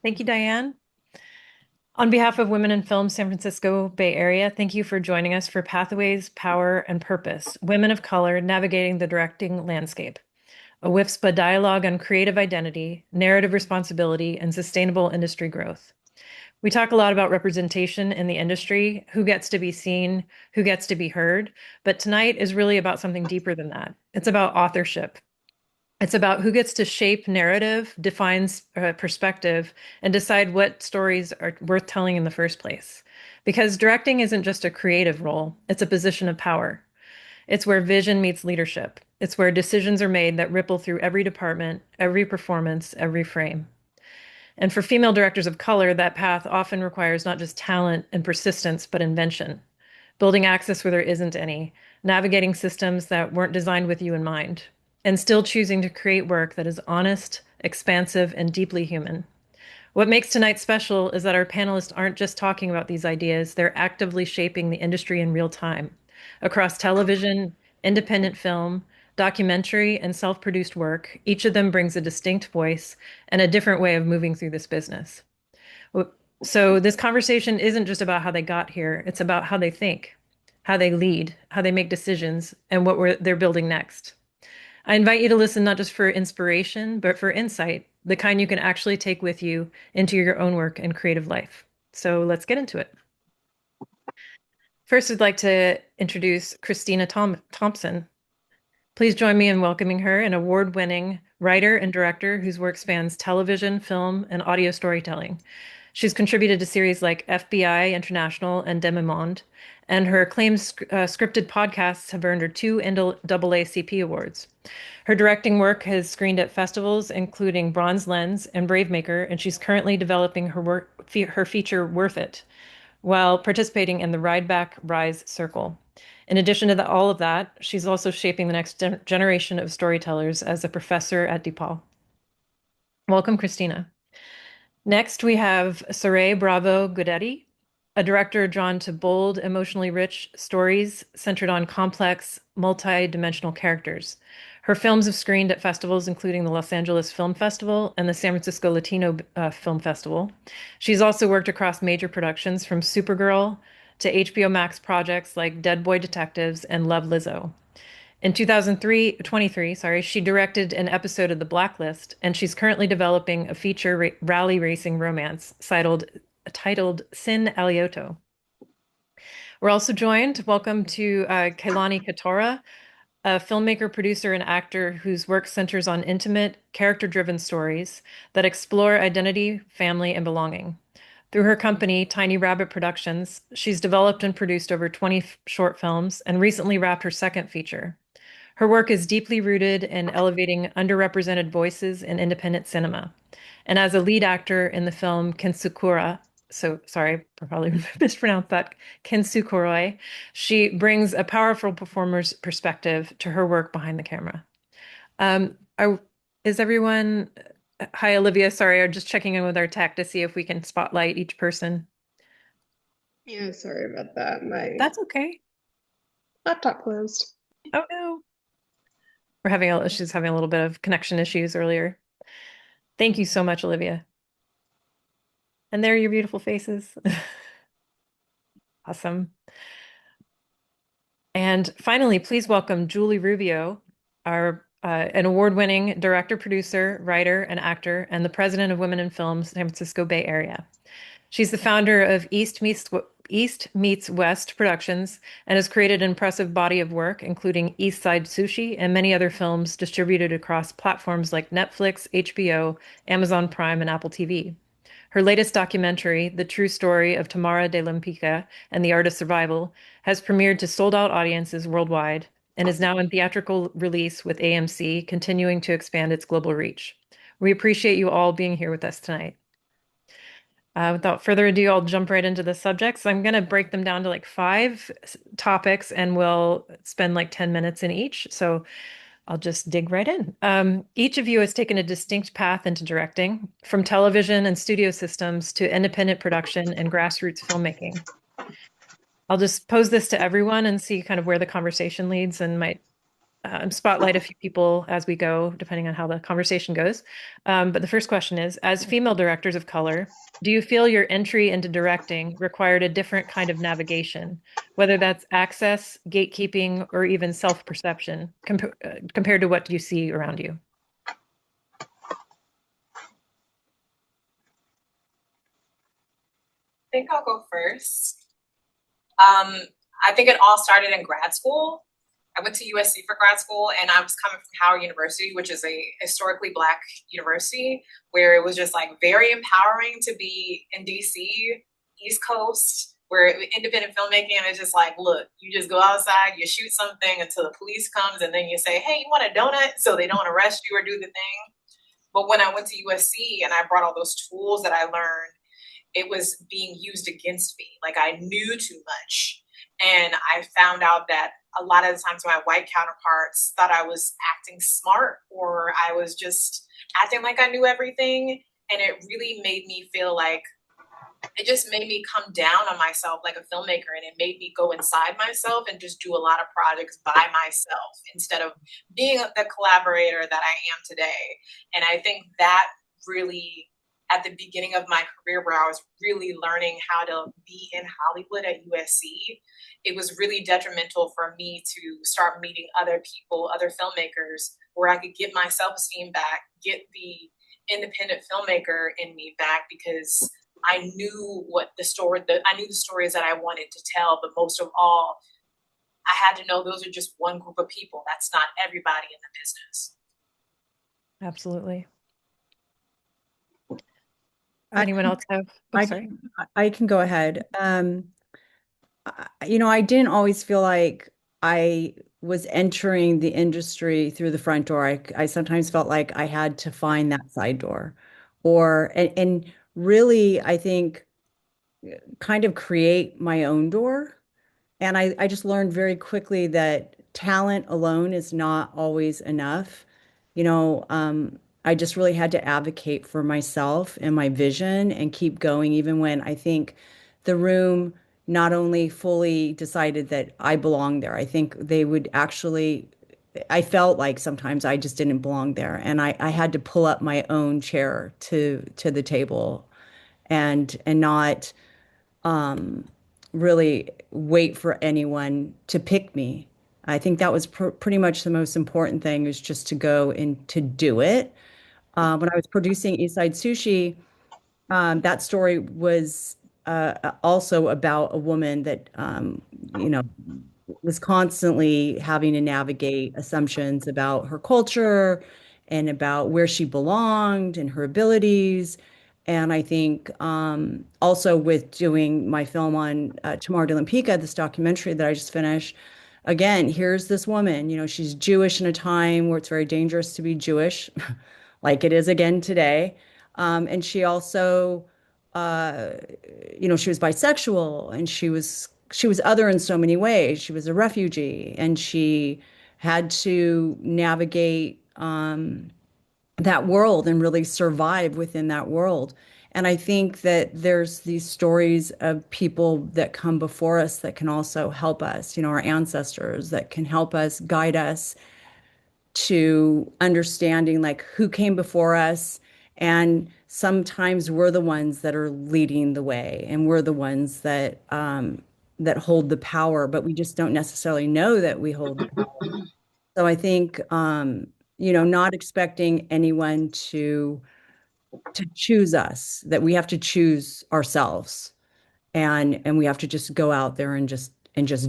Thank you, Diane. On behalf of Women in Film San Francisco Bay Area, thank you for joining us for Pathways, Power, and Purpose, Women of Color Navigating the Directing Landscape, a WIFSPA dialogue on creative identity, narrative responsibility, and sustainable industry growth. We talk a lot about representation in the industry, who gets to be seen, who gets to be heard, but tonight is really about something deeper than that. It's about authorship. It's about who gets to shape narrative, defines perspective, and decide what stories are worth telling in the first place. Because directing isn't just a creative role, it's a position of power. It's where vision meets leadership. It's where decisions are made that ripple through every department, every performance, every frame. And for female directors of color, that path often requires not just talent and persistence, but invention, building access where there isn't any, navigating systems that weren't designed with you in mind, and still choosing to create work that is honest, expansive, and deeply human. What makes tonight special is that our panelists aren't just talking about these ideas, they're actively shaping the industry in real time across television, independent film, documentary, and self produced work. Each of them brings a distinct voice and a different way of moving through this business. So, this conversation isn't just about how they got here, it's about how they think, how they lead, how they make decisions, and what they're building next. I invite you to listen not just for inspiration, but for insight, the kind you can actually take with you into your own work and creative life. So let's get into it. First, I'd like to introduce Kristina Thompson. Please join me in welcoming her, an award-winning writer and director whose work spans television, film, and audio storytelling. She's contributed to series like FBI International and Demi Monde, and her acclaimed scripted podcasts have earned her two NAACP awards. Her directing work has screened at festivals, including Bronze Lens and Bravemaker, and she's currently developing her feature Worth It, while participating in the Ride Back Rise Circle. In addition to all of that, she's also shaping the next generation of storytellers as a professor at DePaul. Welcome, Kristina. Next, we have Saray Bravo Guidetti, a director drawn to bold, emotionally rich stories centered on complex, multi-dimensional characters. Her films have screened at festivals including the Los Angeles Film Festival and the San Francisco Latino Film Festival. She's also worked across major productions from Supergirl to HBO Max projects like Dead Boy Detectives and Love Lizzo. In 2023, she directed an episode of The Blacklist, and she's currently developing a feature rally racing romance titled Sin Alioto. We're also joined, welcome to Kealani Kitaura, a filmmaker, producer, and actor whose work centers on intimate, character-driven stories that explore identity, family, and belonging. Through her company, Tiny Rabbit Productions, she's developed and produced over 20 short films and recently wrapped her second feature. Her work is deeply rooted in elevating underrepresented voices in independent cinema. And as a lead actor in the film Kensukura, so sorry, I probably mispronounced that, Kensukuroi, she brings a powerful performer's perspective to her work behind the camera. Is everyone, hi, Olivia, sorry, I'm just checking in with our tech to see if we can spotlight each person. Yeah, sorry about that. My That's okay. laptop closed. Oh no. She's having a little bit of connection issues earlier. Thank you so much, Olivia. And there are your beautiful faces. Awesome. And finally, please welcome Julie Rubio, an award-winning director, producer, writer, and actor, and the president of Women in Film San Francisco Bay Area. She's the founder of East Meets West Productions and has created an impressive body of work, including East Side Sushi and many other films distributed across platforms like Netflix, HBO, Amazon Prime, and Apple TV. Her latest documentary, The True Story of Tamara de Lempicka and the Art of Survival, has premiered to sold-out audiences worldwide and is now in theatrical release with AMC, continuing to expand its global reach. We appreciate you all being here with us tonight. Without further ado, I'll jump right into the subjects. I'm going to break them down to like 5 topics, and we'll spend like 10 minutes in each. So I'll just dig right in. Each of you has taken a distinct path into directing, from television and studio systems to independent production and grassroots filmmaking. I'll just pose this to everyone and see kind of where the conversation leads, and might spotlight a few people as we go, depending on how the conversation goes. But the first question is, as female directors of color, do you feel your entry into directing required a different kind of navigation, whether that's access, gatekeeping, or even self-perception, compared to what you see around you? I think I'll go first. Um, I think it all started in grad school. I went to USC for grad school, and I was coming from Howard University, which is a historically Black university, where it was just like very empowering to be in DC, East Coast, where independent filmmaking is just like, look, you just go outside, you shoot something until the police comes, and then you say, hey, you want a donut? So they don't arrest you or do the thing. But when I went to USC and I brought all those tools that I learned, it was being used against me. Like I knew too much. And I found out that a lot of the times my white counterparts thought I was acting smart or I was just acting like I knew everything. And it really made me feel like it just made me come down on myself like a filmmaker, and it made me go inside myself and just do a lot of projects by myself instead of being the collaborator that I am today. And I think that really at the beginning of my career where I was really learning how to be in Hollywood at USC, it was really detrimental for me to start meeting other people, other filmmakers, where I could get my self-esteem back, get the independent filmmaker in me back, because I knew what the story that I knew the stories that I wanted to tell, but most of all, I had to know those are just one group of people. That's not everybody in the business. Absolutely. I Anyone else have? Oh, I sorry. I can go ahead. I didn't always feel like I was entering the industry through the front door. I sometimes felt like I had to find that side door, and really, I think kind of create my own door. And I just learned very quickly that talent alone is not always enough. I just really had to advocate for myself and my vision and keep going, even when I think the room not only fully decided that I belonged there, I think they would actually, I felt like sometimes I just didn't belong there. And I had to pull up my own chair to the table and not really wait for anyone to pick me. I think that was pretty much the most important thing is just to go and to do it. When I was producing East Side Sushi, that story was also about a woman that, you know, was constantly having to navigate assumptions about her culture and about where she belonged and her abilities. And I think also with doing my film on Tamar de Lempicka, this documentary that I just finished, again, here's this woman, she's Jewish in a time where it's very dangerous to be Jewish, like it is again today. And she also, uh, she was bisexual and she was other in so many ways. She was a refugee and she had to navigate that world and really survive within that world. And I think that there's these stories of people that come before us that can also help us, our ancestors that can help us, guide us to understanding like who came before us. And sometimes we're the ones that are leading the way and we're the ones that hold the power, but we just don't necessarily know that we hold the power. So I think, not expecting anyone to choose us, that we have to choose ourselves and we have to just go out there and just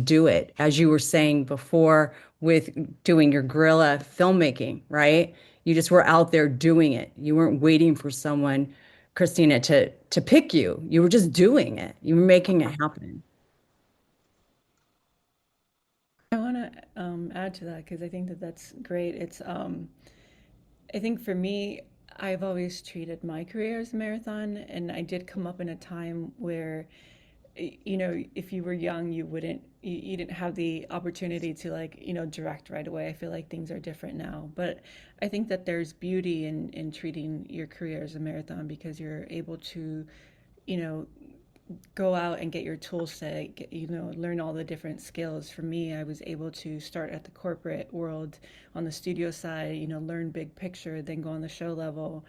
do it. As you were saying before with doing your guerrilla filmmaking, right? You just were out there doing it. You weren't waiting for someone, Kristina, to pick you. You were just doing it. You were making it happen. I want to add to that because I think that that's great. I think for me, I've always treated my career as a marathon, and I did come up in a time where, if you were young, you didn't have the opportunity to like, direct right away. I feel like things are different now, but I think that there's beauty in treating your career as a marathon because you're able to, you know, go out and get your tool set, learn all the different skills. For me, I was able to start at the corporate world on the studio side, learn big picture, then go on the show level.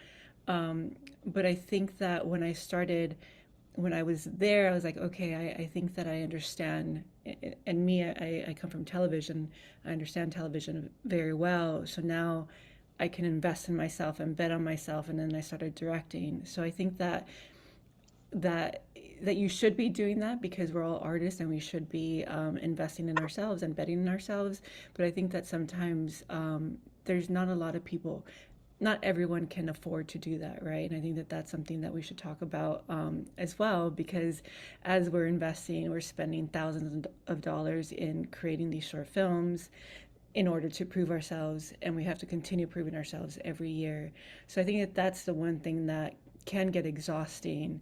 But I think that when I was there, I was like, okay, I think that I understand. And me, I come from television. I understand television very well. So now I can invest in myself and bet on myself. And then I started directing. So I think that that you should be doing that because we're all artists and we should be investing in ourselves and betting in ourselves. But I think that sometimes there's not a lot of people, not everyone can afford to do that, right? And I think that that's something that we should talk about as well, because as we're investing, we're spending thousands of dollars in creating these short films in order to prove ourselves, and we have to continue proving ourselves every year. So I think that that's the one thing that can get exhausting.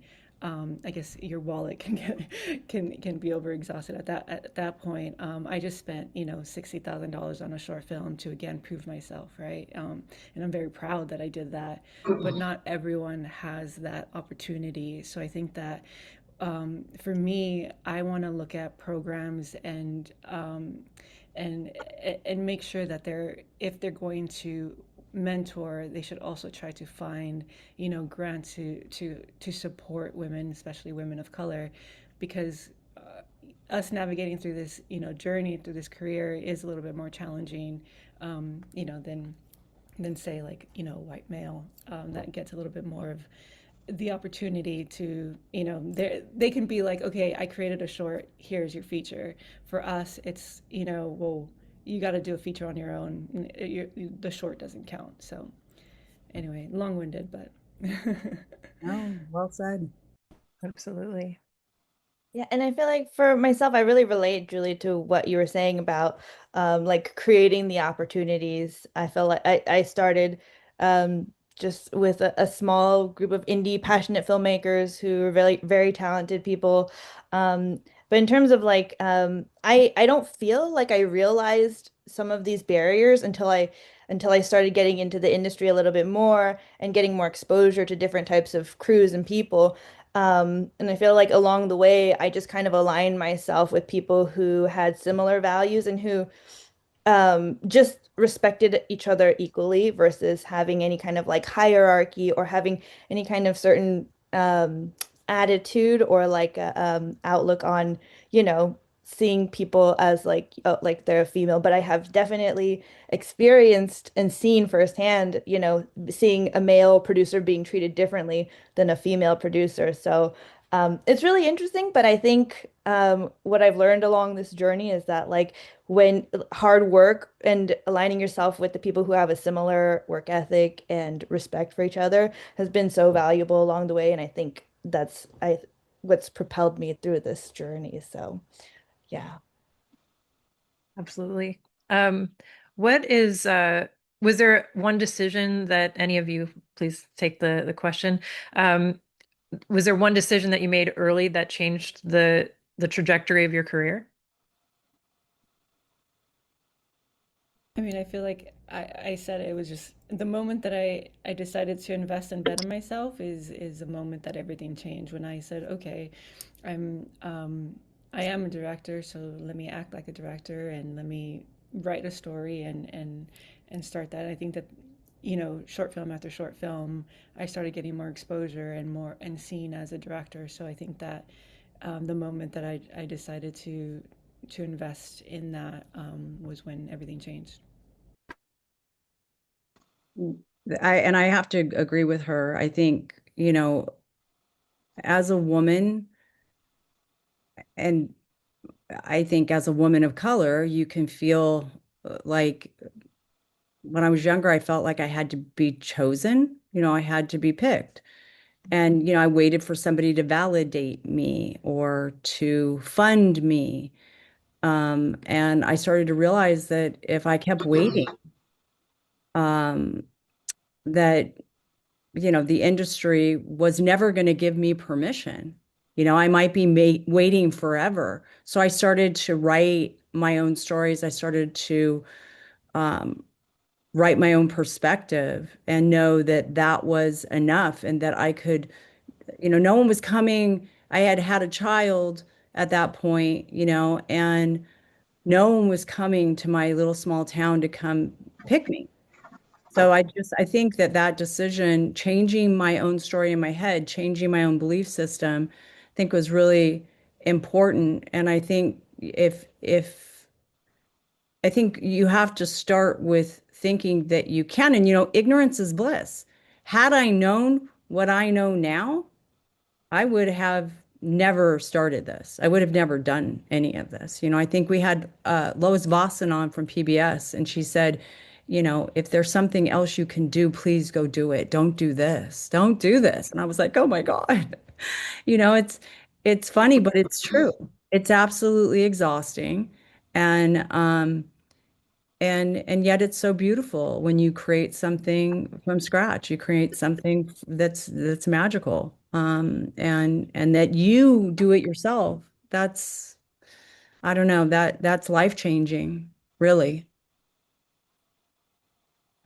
I guess your wallet can get can be overexhausted at that point. I just spent $60,000 on a short film to again prove myself, right? And I'm very proud that I did that. But not everyone has that opportunity. So I think that for me, I want to look at programs and and make sure that if they're going to mentor, they should also try to find grants to support women, especially women of color, because us navigating through this journey through this career is a little bit more challenging, than say like white male, that gets a little bit more of the opportunity to they can be like, okay, I created a short, here's your feature. For us, it's well, you got to do a feature on your own. The short doesn't count. So anyway, long-winded, but Oh, well said. Absolutely. Yeah, and I feel like for myself, I really relate, Julie, to what you were saying about like creating the opportunities. I feel like I started just with a small group of indie passionate filmmakers who are very, very talented people. But in terms of like I don't feel like I realized some of these barriers until I started getting into the industry a little bit more and getting more exposure to different types of crews and people. And I feel like along the way, I just kind of aligned myself with people who had similar values and who just respected each other equally versus having any kind of like hierarchy or having any kind of certain attitude or like a, outlook on, seeing people as like like they're a female. But I have definitely experienced and seen firsthand, seeing a male producer being treated differently than a female producer. So it's really interesting, but I think what I've learned along this journey is that like when hard work and aligning yourself with the people who have a similar work ethic and respect for each other has been so valuable along the way. And I think that's what's propelled me through this journey. So yeah. Absolutely. Um, what is was there one decision that any of you, please take the question. Was there one decision that you made early that changed the trajectory of your career? I mean, I feel like I said it was just the moment that I decided to invest and bet on myself is the moment that everything changed. When I said, okay, I'm I am a director, so let me act like a director and let me write a story and start that. I think that short film after short film, I started getting more exposure and more and seen as a director. So I think that the moment that I decided to invest in that was when everything changed. I have to agree with her. I think, as a woman, and I think as a woman of color, you can feel like when I was younger, I felt like I had to be chosen, I had to be picked. And, I waited for somebody to validate me or to fund me. And I started to realize that if I kept waiting, um, that the industry was never going to give me permission. I might be waiting forever. So I started to write my own stories. I started to um, write my own perspective and know that that was enough and that I could, no one was coming I had had a child at that point, and no one was coming to my little small town to come pick me. So I think that that decision, changing my own story in my head, changing my own belief system, I think was really important. And I think you have to start with thinking that you can, and ignorance is bliss. Had I known what I know now, I would have never started this. I would have never done any of this. I think we had Lois Vossen on from PBS, and she said, if there's something else you can do, please go do it. Don't do this. Don't do this. And I was like, oh my God. It's funny, but it's true. It's absolutely exhausting. And and yet it's so beautiful when you create something from scratch. You create something that's magical. And that you do it yourself. That's, I don't know, that's life-changing, really.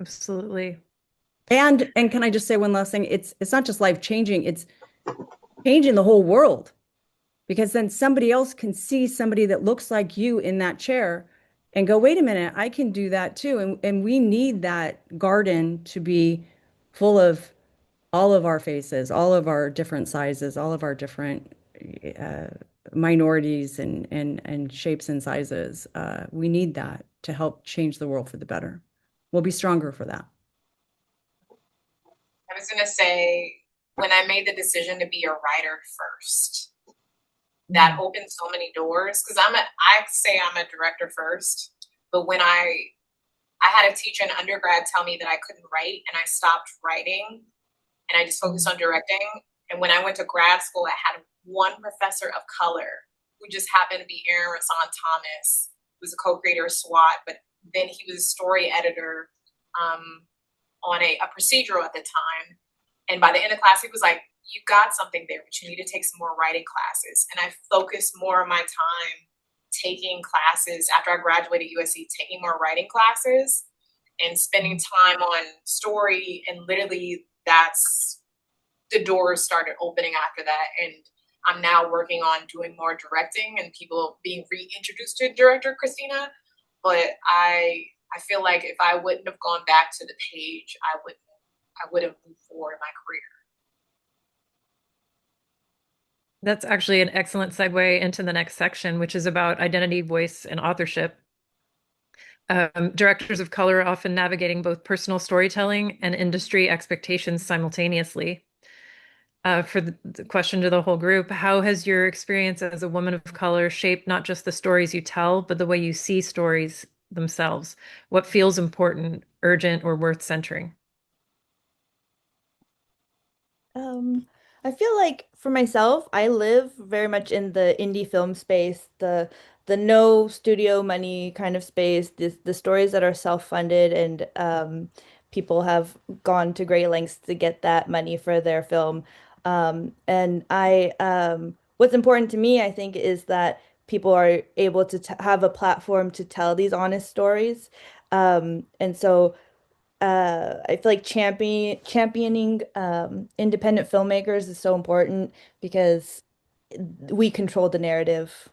Absolutely. And can I just say one last thing? It's not just life-changing, it's changing the whole world. Because then somebody else can see somebody that looks like you in that chair and go, wait a minute, I can do that too. And we need that garden to be full of all of our faces, all of our different sizes, all of our different uh, minorities and shapes and sizes. We need that to help change the world for the better. We'll be stronger for that. I was gonna say, when I made the decision to be a writer first, that opened so many doors. Because I say I'm a director first, but when I had a teacher in undergrad tell me that I couldn't write, and I stopped writing, and I just focused on directing. And when I went to grad school, I had one professor of color who just happened to be Aaron Rasan Thomas, who's a co-creator of SWAT, but then he was a story editor on a procedural at the time. And by the end of class, he was like, you got something there, but you need to take some more writing classes. And I focused more of my time taking classes after I graduated USC, taking more writing classes and spending time on story. And literally that's the doors started opening after that. And I'm now working on doing more directing and people being reintroduced to director Kristina. But I feel like if I wouldn't have gone back to the page, I would have moved forward in my career. That's actually an excellent segue into the next section, which is about identity, voice, and authorship. Directors of color are often navigating both personal storytelling and industry expectations simultaneously. For the question to the whole group, how has your experience as a woman of color shaped not just the stories you tell, but the way you see stories themselves? What feels important, urgent, or worth centering? Um, I feel like for myself, I live very much in the indie film space, the no studio money kind of space, the stories that are self-funded and people have gone to great lengths to get that money for their film. And what's important to me, I think, is that people are able to t have a platform to tell these honest stories. And so I feel like championing independent filmmakers is so important because we control the narrative.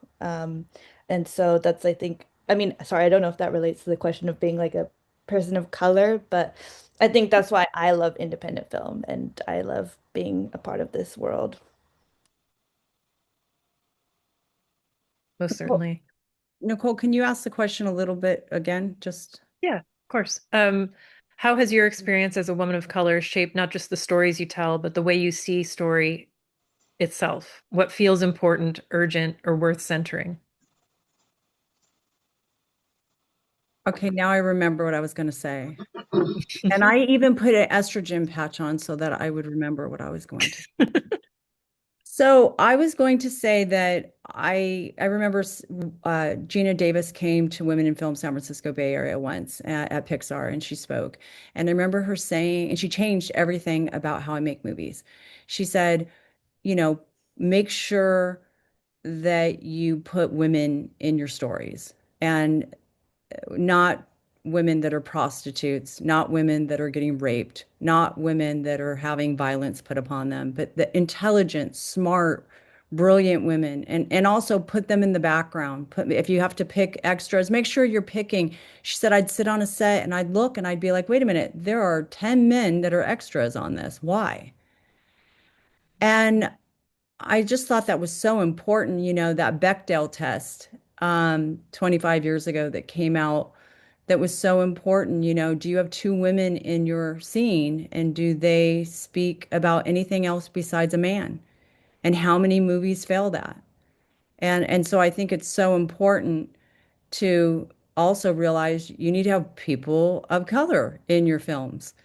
And so that's, I think, I mean, sorry, I don't know if that relates to the question of being like a person of color, but I think that's why I love independent film and I love being a part of this world. Most Nicole, certainly. Nicole, can you ask the question a little bit again? Just Yeah, of course. How has your experience as a woman of color shaped not just the stories you tell, but the way you see story itself? What feels important, urgent, or worth centering? okay, now I remember what I was going to say. And I even put an estrogen patch on so that I would remember what I was going to. So I was going to say that I remember Gina Davis came to Women in Film San Francisco Bay Area once at Pixar and she spoke. And I remember her saying, and she changed everything about how I make movies. She said, you know, make sure that you put women in your stories. And not women that are prostitutes, not women that are getting raped, not women that are having violence put upon them, but the intelligent, smart, brilliant women, and also put them in the background. If you have to pick extras, make sure you're picking. She said I'd sit on a set and I'd look and I'd be like, wait a minute, there are 10 men that are extras on this. Why? And I just thought that was so important, that Bechdel test 25 years ago that came out that was so important. Do you have two women in your scene and do they speak about anything else besides a man? And how many movies fail that? And so I think it's so important to also realize you need to have people of color in your films.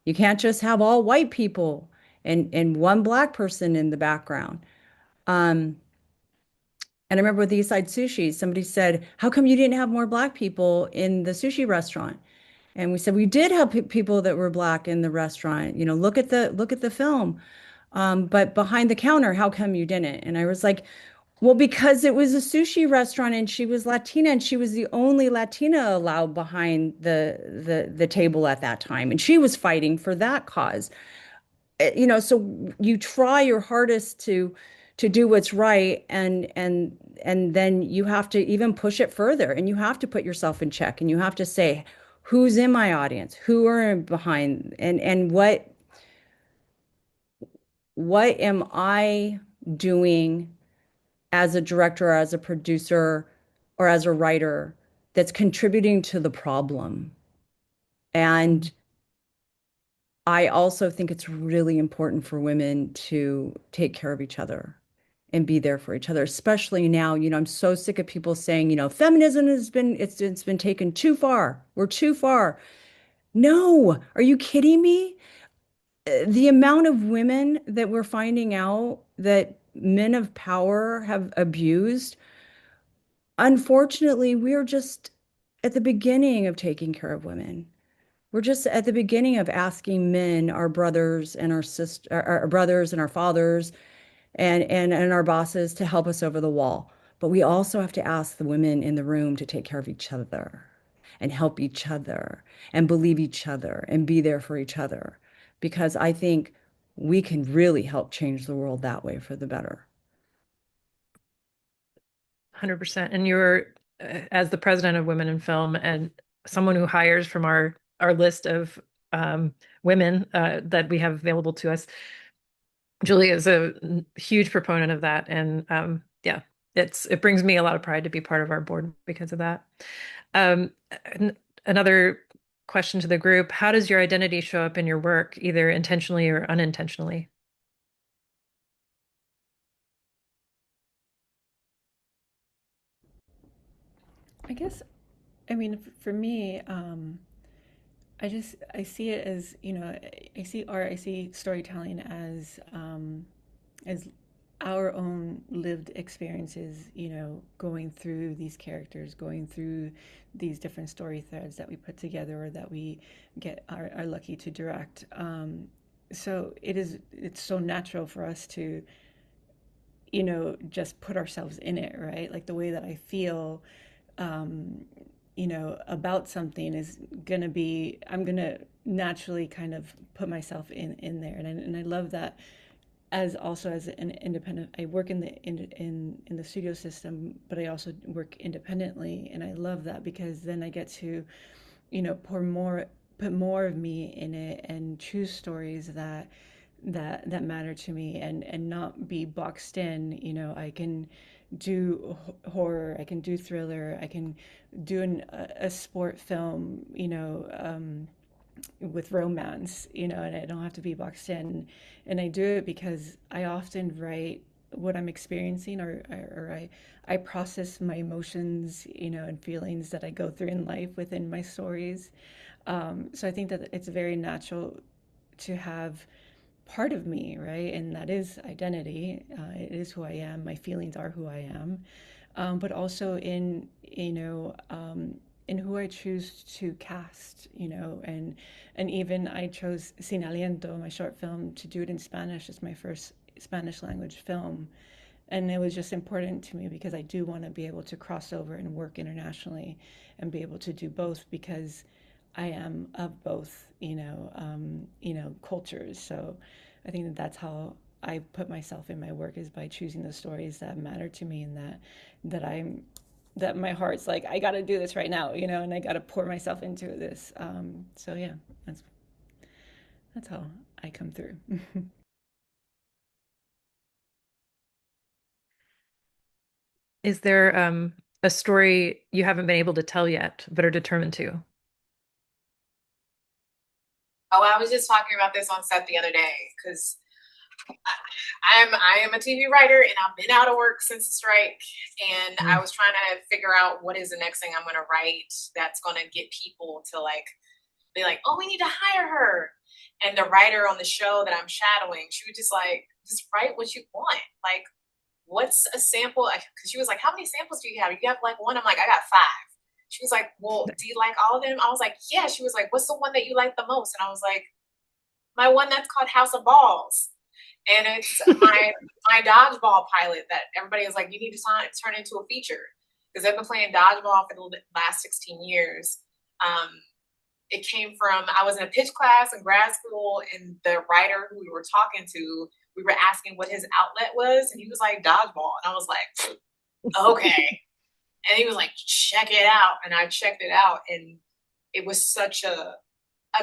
You can't just have all white people and one black person in the background. Um, and I remember with East Side Sushi, somebody said, "How come you didn't have more black people in the sushi restaurant?" And we said we did have people that were black in the restaurant. Look at the film. But behind the counter, how come you didn't? And I was like, well, because it was a sushi restaurant and she was Latina and she was the only Latina allowed behind the table at that time. And she was fighting for that cause. So you try your hardest to do what's right and then you have to even push it further and you have to put yourself in check and you have to say, who's in my audience? Who are behind and what am I doing as a director, or as a producer, or as a writer that's contributing to the problem? And I also think it's really important for women to take care of each other and be there for each other, especially now. I'm so sick of people saying, feminism it's been taken too far. We're too far. No, are you kidding me? The amount of women that we're finding out that men of power have abused, unfortunately, we're just at the beginning of taking care of women. We're just at the beginning of asking men, our brothers and our sister, our brothers and our fathers, and our bosses to help us over the wall. But we also have to ask the women in the room to take care of each other and help each other and believe each other and be there for each other. Because I think we can really help change the world that way for the better. 100%. And you're, as the president of Women in Film and someone who hires from our list of women that we have available to us, Julie is a huge proponent of that. And yeah, it brings me a lot of pride to be part of our board because of that. Another question to the group: how does your identity show up in your work, either intentionally or unintentionally? I guess, I mean, for me, I see it as, I see art, I see storytelling as our own lived experiences, going through these characters, going through these different story threads that we put together or that we are lucky to direct. So it's so natural for us to, just put ourselves in it, right? Like the way that I feel, about something is gonna be, I'm gonna naturally kind of put myself in there, and I love that. As an independent, I work in the studio system, but I also work independently, and I love that because then I get to, put more of me in it and choose stories that matter to me and not be boxed in. I can do horror, I can do thriller, I can do a sport film, with romance, and I don't have to be boxed in. And I do it because I often write what I'm experiencing, or I process my emotions, and feelings that I go through in life within my stories. So I think that it's very natural to have part of me, right? And that is identity. It is who I am. My feelings are who I am. But also in who I choose to cast, and even I chose Sin Aliento, my short film, to do it in Spanish. It's my first Spanish language film. And it was just important to me because I do want to be able to cross over and work internationally and be able to do both because I am of both, cultures. So I think that that's how I put myself in my work is by choosing the stories that matter to me and that my heart's like, I got to do this right now, and I got to pour myself into this. So yeah, that's how I come through. Is there a story you haven't been able to tell yet, but are determined to? Oh, I was just talking about this on set the other day because I am a TV writer and I've been out of work since the strike, and I was trying to figure out what is the next thing I'm going to write that's going to get people to like be like, oh, we need to hire her. And the writer on the show that I'm shadowing, she was just like, just write what you want. Like, what's a sample? Because she was like, how many samples do you have? You have like one? I'm like, I got five. She was like, well, do you like all of them? I was like, yeah. She was like, what's the one that you like the most? And I was like, my one that's called House of Balls. And it's my dodgeball pilot that everybody is like, you need to turn into a feature. Because I've been playing dodgeball for the last 16 years. It came from, I was in a pitch class in grad school, and the writer who we were talking to, we were asking what his outlet was, and he was like, dodgeball. And I was like, okay. And he was like, check it out. And I checked it out, and it was such a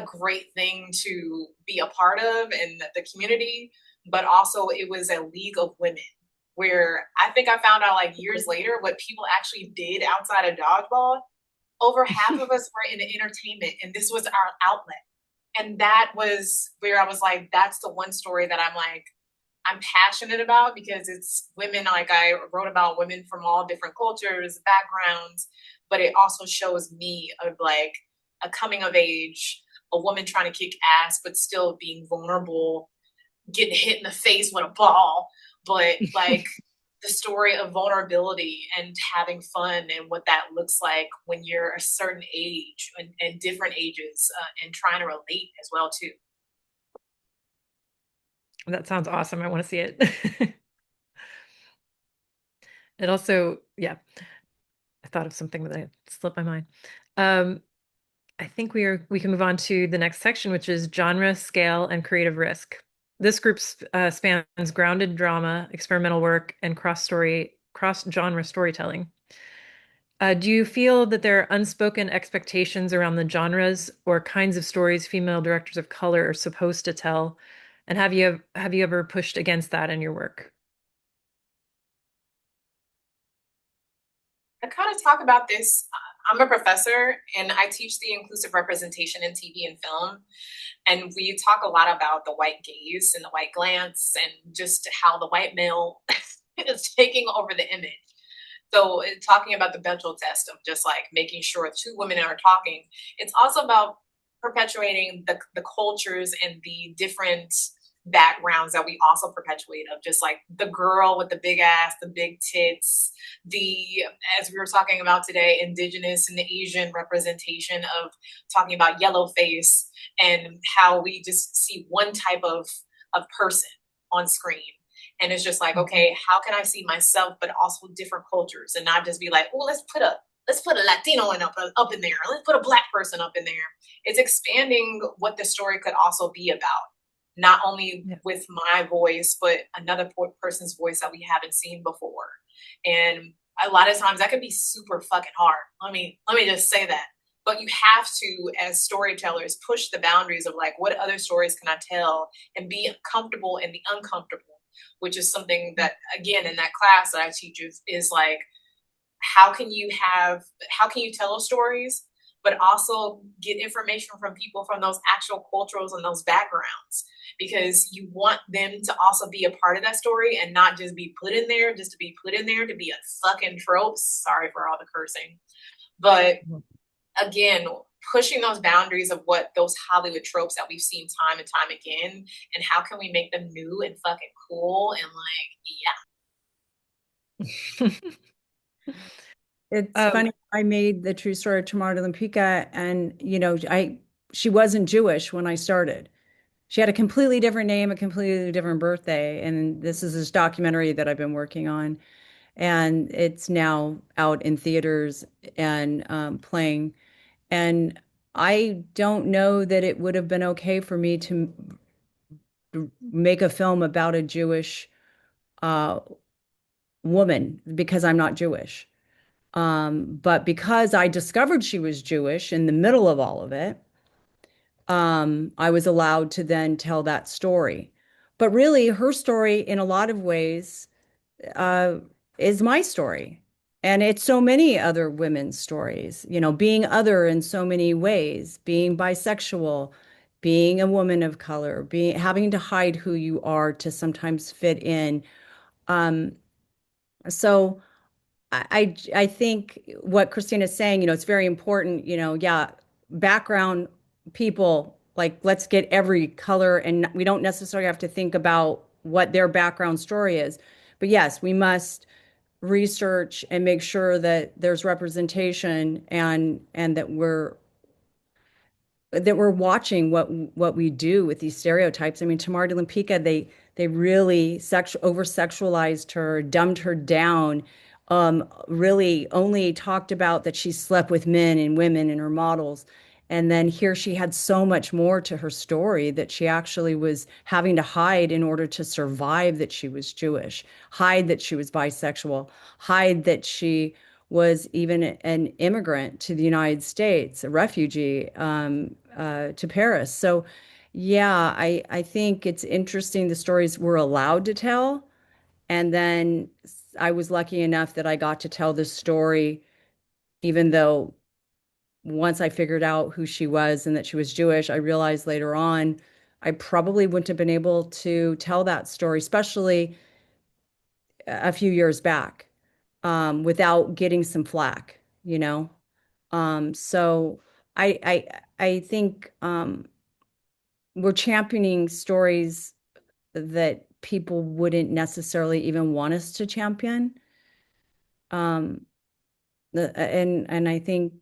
great thing to be a part of in the community, but also it was a league of women where I think I found out like years later what people actually did outside of dodgeball. Over half of us were in entertainment, and this was our outlet. And that was where I was like, that's the one story that I'm passionate about, because it's women. Like, I wrote about women from all different cultures, backgrounds, but it also shows me of like a coming of age, a woman trying to kick ass, but still being vulnerable, getting hit in the face with a ball, but like the story of vulnerability and having fun and what that looks like when you're a certain age and different ages, and trying to relate as well too. That sounds awesome. I want to see it. It also, yeah, I thought of something that I slipped my mind. I think we can move on to the next section, which is genre, scale, and creative risk. This group spans grounded drama, experimental work, and cross-genre storytelling. Do you feel that there are unspoken expectations around the genres or kinds of stories female directors of color are supposed to tell? And have you ever pushed against that in your work? I kind of talk about this. I'm a professor and I teach the inclusive representation in TV and film. And we talk a lot about the white gaze and the white glance and just how the white male is taking over the image. So talking about the Bechdel test of just like making sure two women are talking, it's also about perpetuating the cultures and the different backgrounds that we also perpetuate, of just like the girl with the big ass, the big tits, the, as we were talking about today, indigenous and the Asian representation of talking about yellow face, and how we just see one type of person on screen. And it's just like, okay, how can I see myself, but also different cultures, and not just be like, oh, let's put a Latino up in there. Let's put a Black person up in there. It's expanding what the story could also be about, not only with my voice, but another person's voice that we haven't seen before. And a lot of times that can be super fucking hard. Let me just say that. But you have to, as storytellers, push the boundaries of like, what other stories can I tell, and be comfortable in the uncomfortable, which is something that, again, in that class that I teach is like, how can you tell those stories, but also get information from people from those actual cultures and those backgrounds, because you want them to also be a part of that story and not just be put in there just to be put in there to be a fucking trope. Sorry for all the cursing. But again, pushing those boundaries of what those Hollywood tropes that we've seen time and time again, and how can we make them new and fucking cool and like, yeah. It's funny. I made the true story of Tamara de Lempicka, and she wasn't Jewish when I started. She had a completely different name, a completely different birthday, and this is this documentary that I've been working on, and it's now out in theaters and playing. And I don't know that it would have been okay for me to make a film about a Jewish uh, woman because I'm not Jewish. But because I discovered she was Jewish in the middle of all of it, I was allowed to then tell that story. But really, her story, in a lot of ways, uh, is my story. And it's so many other women's stories, being other in so many ways, being bisexual, being a woman of color, being having to hide who you are to sometimes fit in. Um, so I think what Christina's saying, it's very important, yeah, background people, like let's get every color and we don't necessarily have to think about what their background story is. But yes, we must research and make sure that there's representation and that we're watching what we do with these stereotypes. I mean, Tamar de Lempicka, they really over sexualized her, dumbed her down, really only talked about that she slept with men and women and her models. And then here she had so much more to her story that she actually was having to hide in order to survive that she was Jewish, hide that she was bisexual, hide that she was even an immigrant to the United States, a refugee to Paris. So, yeah, I think it's interesting the stories we're allowed to tell. And then I was lucky enough that I got to tell this story, even though once I figured out who she was and that she was Jewish, I realized later on I probably wouldn't have been able to tell that story, especially a few years back, without getting some flack, you know? So I think we're championing stories that people wouldn't necessarily even want us to champion. Um, and I think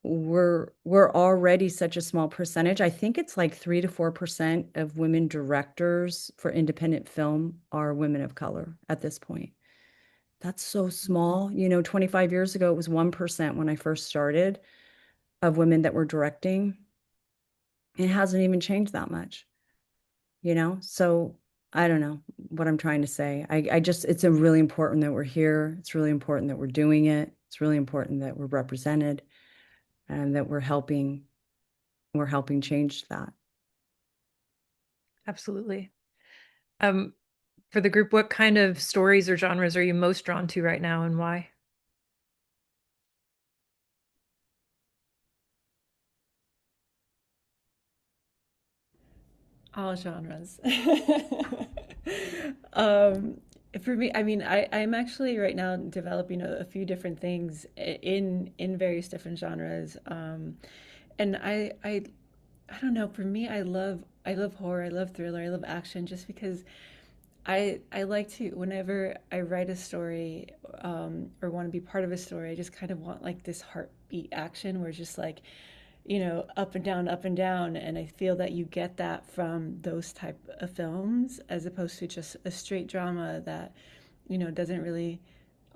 we're already such a small percentage. I think it's like 3 to 4% of women directors for independent film are women of color at this point. That's so small. 25 years ago, it was 1% when I first started of women that were directing. It hasn't even changed that much. So I don't know what I'm trying to say. I just, it's a really important that we're here. It's really important that we're doing it. It's really important that we're represented and that we're helping change that. Absolutely. Um, for the group, what kind of stories or genres are you most drawn to right now and why? All genres. um, for me, I mean, I'm actually right now developing a few different things in various different genres. And I don't know, for me, I love horror, I love thriller, I love action just because I like to, whenever I write a story, or want to be part of a story, I just kind of want like this heartbeat action where it's just like, up and down. And I feel that you get that from those type of films as opposed to just a straight drama that, doesn't really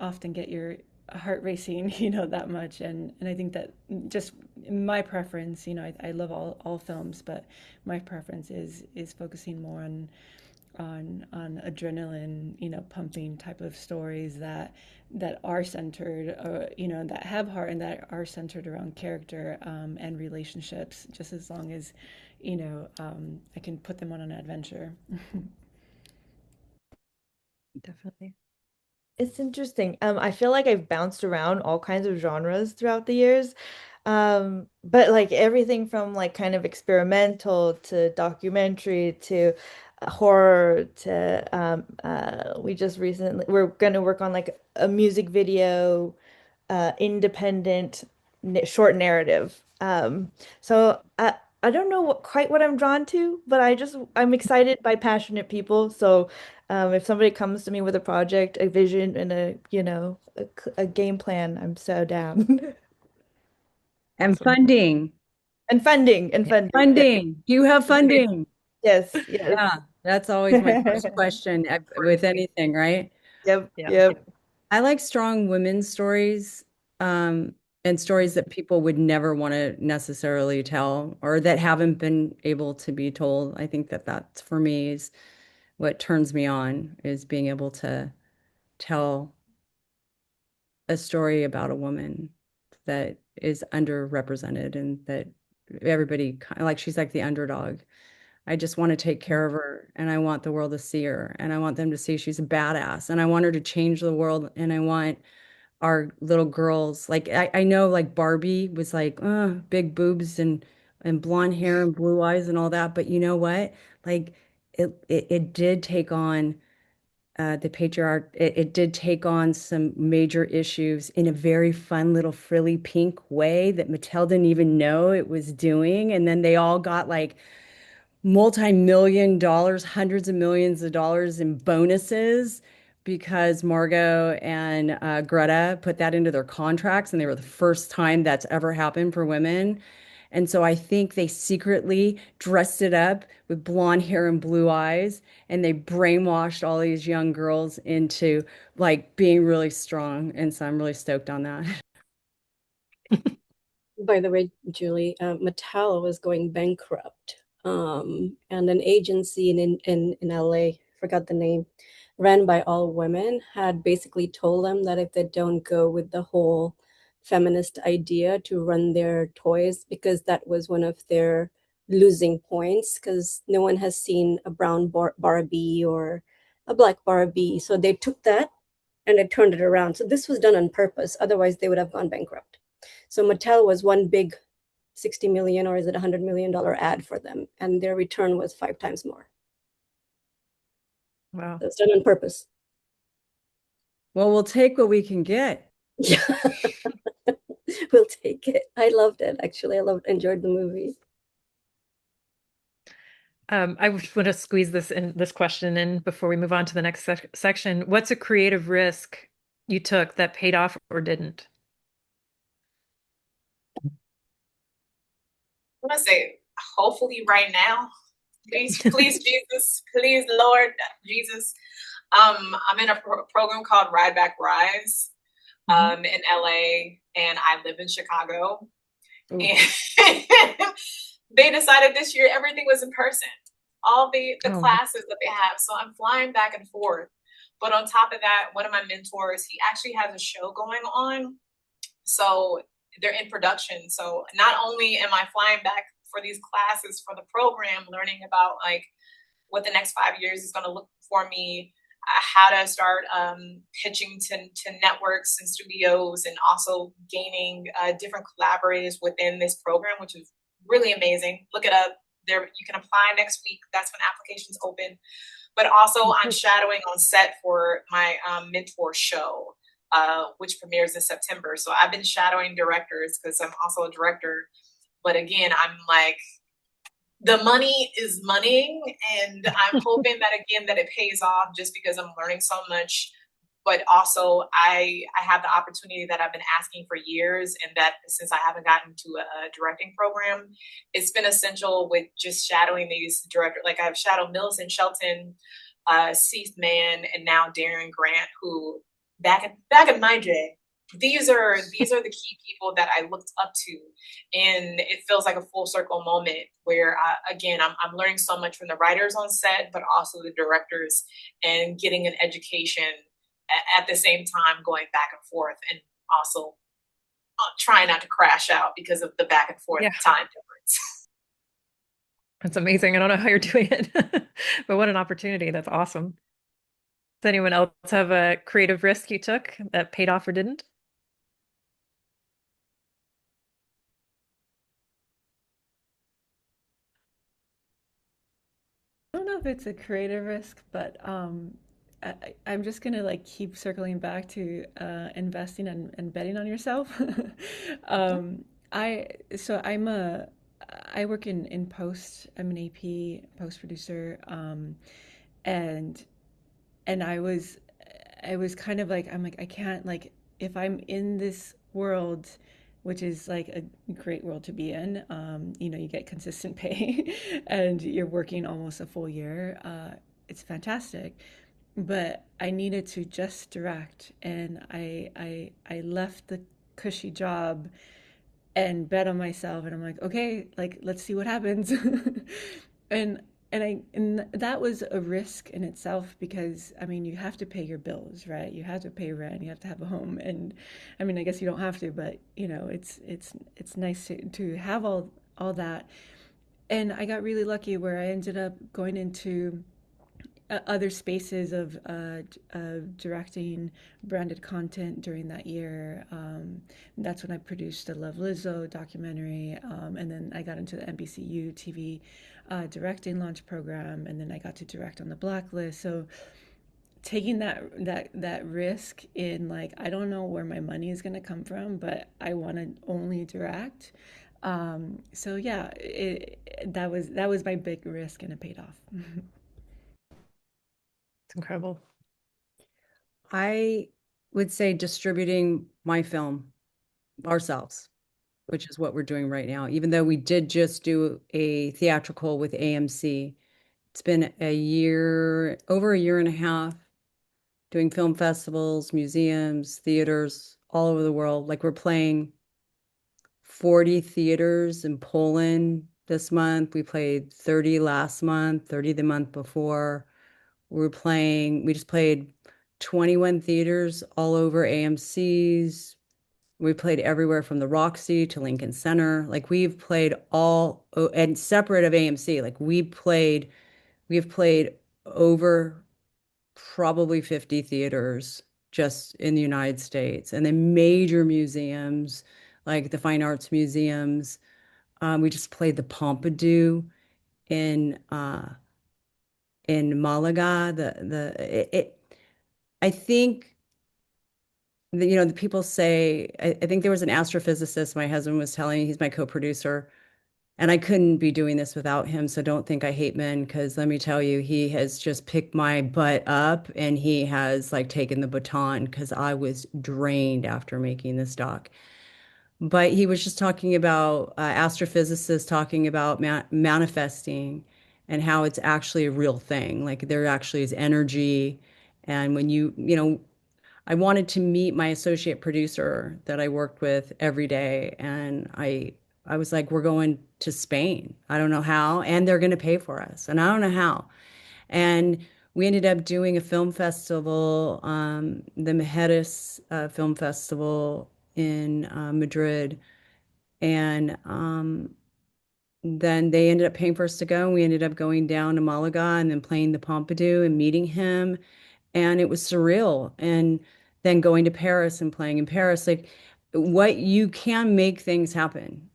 often get your heart racing, that much. And I think that just my preference, I love all films, but my preference is focusing more on adrenaline, pumping type of stories that are centered, that have heart and that are centered around character, and relationships. Just as long as, I can put them on an adventure. Definitely. It's interesting. I feel like I've bounced around all kinds of genres throughout the years. But like everything from like kind of experimental to documentary to horror to we just recently we're gonna work on like a music video, independent short narrative. So I don't know quite what I'm drawn to, but I'm excited by passionate people. So if somebody comes to me with a project, a vision, and a game plan, I'm so down. And Awesome. funding. And funding. Yes, Funding. Do you have funding? yes, yes. Yeah, that's always my first question with anything, right? Yep, Yeah. yep. I like strong women's stories. and stories that people would never want to necessarily tell or that haven't been able to be told. I think that that's for me is what turns me on is being able to tell a story about a woman that is underrepresented and that everybody kind of like she's like the underdog. I just want to take care of her and I want the world to see her and I want them to see she's a badass and I want her to change the world and I want our little girls like I know like Barbie was like big boobs and blonde hair and blue eyes and all that, but you know what? Like it did take on the patriarch, it did take on some major issues in a very fun little frilly pink way that Mattel didn't even know it was doing. And then they all got like multi-million dollars, hundreds of millions of dollars in bonuses because Margot and Greta put that into their contracts, and they were the first time that's ever happened for women. And so I think they secretly dressed it up with blonde hair and blue eyes, and they brainwashed all these young girls into like being really strong. And so I'm really stoked on that. By the way, Julie, Mattel was going bankrupt, and an agency in LA, forgot the name, ran by all women, had basically told them that if they don't go with the whole feminist idea to run their toys, because that was one of their losing points, because no one has seen a brown Barbie or a black Barbie. So they took that and they turned it around. So this was done on purpose. Otherwise, they would have gone bankrupt. So Mattel was one big 60 million or is it $100 million ad for them, and their return was 5 times more. Wow. That's done on purpose. Well, we'll take what we can get. Yeah, we'll take it. I loved it. Actually, enjoyed the movie. I just want to squeeze this question in before we move on to the next section. What's a creative risk you took that paid off or didn't? I want to say, hopefully right now. Please, please, Jesus, please, Lord Jesus. I'm in a program called Ride Back Rise in LA, and I live in Chicago. Ooh. And they decided this year everything was in person, all the classes that they have. So I'm flying back and forth. But on top of that, one of my mentors, he actually has a show going on. So they're in production. So not only am I flying back for these classes for the program, learning about like what the next 5 years is going to look for me, how to start pitching to networks and studios, and also gaining different collaborators within this program, which is really amazing. Look it up. There, you can apply next week. That's when applications open. But also, I'm shadowing on set for my mentor show, which premieres in September. So I've been shadowing directors because I'm also a director. But again, I'm like, the money is money, and I'm hoping that again that it pays off, just because I'm learning so much. But also I have the opportunity that I've been asking for years, and that since I haven't gotten to a directing program, it's been essential with just shadowing these directors. Like I've shadowed Millicent Shelton, Seith Mann, and now Darren Grant, who back in my day, these are the key people that I looked up to, and it feels like a full circle moment where again I'm learning so much from the writers on set, but also the directors, and getting an education at the same time, going back and forth, and also trying not to crash out because of the back and forth time difference. That's amazing. I don't know how you're doing it, but what an opportunity. That's awesome. Does anyone else have a creative risk you took that paid off or didn't? I don't know if it's a creative risk, but I'm just gonna like keep circling back to investing and betting on yourself. I so I work in post. I'm an AP post producer, and I was kind of like, I'm like, I can't, like, if I'm in this world, which is like a great world to be in, you get consistent pay and you're working almost a full year. It's fantastic. But I needed to just direct, and I left cushy job and bet on myself, and I'm like, okay, like let's see what happens. and and that was a risk in itself, because I mean you have to pay your bills, right? You have to pay rent, you have to have a home. And I mean, I guess you don't have to, but you know, it's nice to have all that. And I got really lucky where I ended up going into other spaces of directing branded content during that year. That's when I produced the Love Lizzo documentary, and then I got into the NBCU TV directing launch program, and then I got to direct on The Blacklist. So taking that risk in, like, I don't know where my money is going to come from, but I want to only direct. So yeah, that was my big risk, and it paid off. It's incredible. I would say distributing my film ourselves, which is what we're doing right now. Even though we did just do a theatrical with AMC, it's been a year, over a year and a half, doing film festivals, museums, theaters all over the world. Like we're playing 40 theaters in Poland this month. We played 30 last month, 30 the month before. We just played 21 theaters all over AMC's. We played everywhere from the Roxy to Lincoln Center. Like we've played all, and separate of AMC, like we've played over probably 50 theaters just in the United States, and then major museums like the Fine Arts Museums. We just played the Pompidou in Malaga. I think that, the people say, I think there was an astrophysicist my husband was telling me, he's my co-producer, and I couldn't be doing this without him. So don't think I hate men, because let me tell you, he has just picked my butt up, and he has like taken the baton, because I was drained after making this doc. But he was just talking about astrophysicists talking about manifesting, and how it's actually a real thing. Like there actually is energy. And when I wanted to meet my associate producer that I worked with every day, and I was like, we're going to Spain. I don't know how, and they're going to pay for us, and I don't know how. And we ended up doing a film festival, the Mujeres Film Festival in Madrid, and then they ended up paying for us to go, and we ended up going down to Malaga and then playing the Pompidou and meeting him, and it was surreal. And then going to Paris and playing in Paris, like what you can make things happen.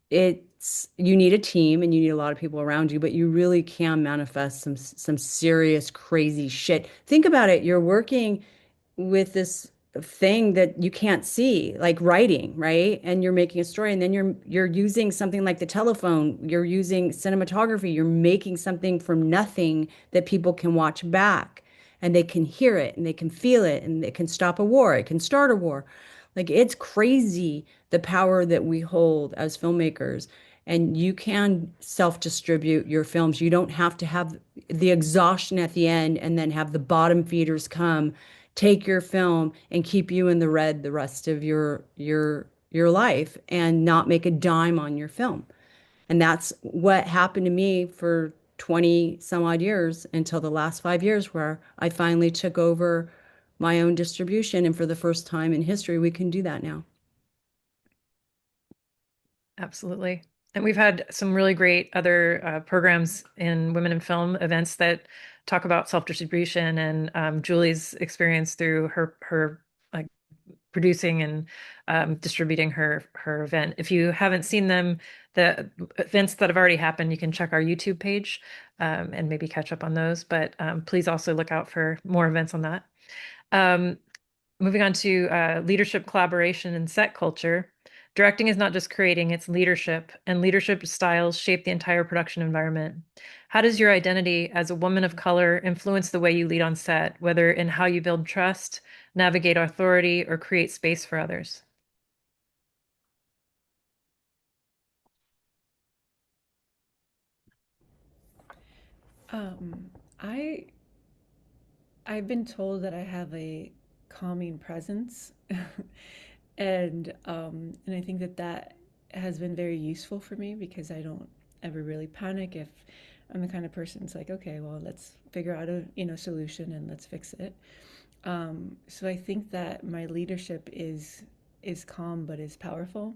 It's you need a team and you need a lot of people around you, but you really can manifest some serious crazy shit. Think about it. You're working with this thing that you can't see, like writing, right? And you're making a story, and then you're using something like the telephone, you're using cinematography, you're making something from nothing that people can watch back, and they can hear it and they can feel it, and it can stop a war, it can start a war. Like it's crazy the power that we hold as filmmakers. And you can self-distribute your films. You don't have to have the exhaustion at the end and then have the bottom feeders come take your film and keep you in the red the rest of your life and not make a dime on your film. And that's what happened to me for 20 some odd years until the last 5 years, where I finally took over my own distribution. And for the first time in history, we can do that now. Absolutely. And we've had some really great other programs in Women in Film events that talk about self-distribution, and Julie's experience through her like producing and distributing her event. If you haven't seen them, the events that have already happened, you can check our YouTube page and maybe catch up on those. But please also look out for more events on that. Moving on to leadership, collaboration, and set culture. Directing is not just creating, it's leadership, and leadership styles shape the entire production environment. How does your identity as a woman of color influence the way you lead on set, whether in how you build trust, navigate authority, or create space for others? Um, I I've been told that I have a calming presence. And I think that that has been very useful for me because I don't ever really panic if I'm the kind of person that's like, okay, well, let's figure out a solution and let's fix it. So I think that my leadership is calm but is powerful.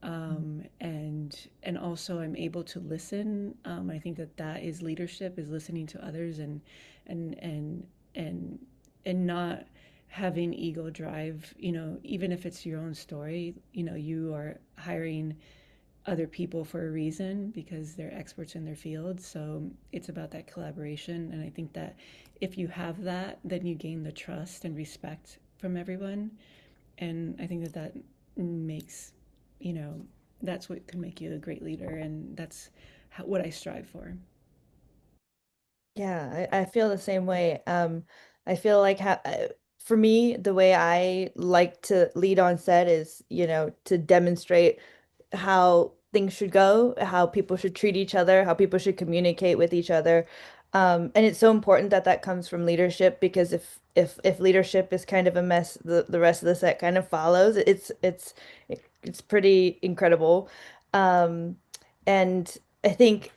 And also I'm able to listen. I think that that is leadership, is listening to others and and and and not having ego drive. Even if it's your own story, you are hiring other people for a reason because they're experts in their field. So it's about that collaboration. And I think that if you have that, then you gain the trust and respect from everyone. And I think that that makes, you know, that's what can make you a great leader. And that's what I strive for. Yeah, I feel the same way. I feel like for me, the way I like to lead on set is, to demonstrate how things should go, how people should treat each other, how people should communicate with each other. And it's so important that that comes from leadership because if leadership is kind of a mess, the rest of the set kind of follows. It's pretty incredible. Um, and I think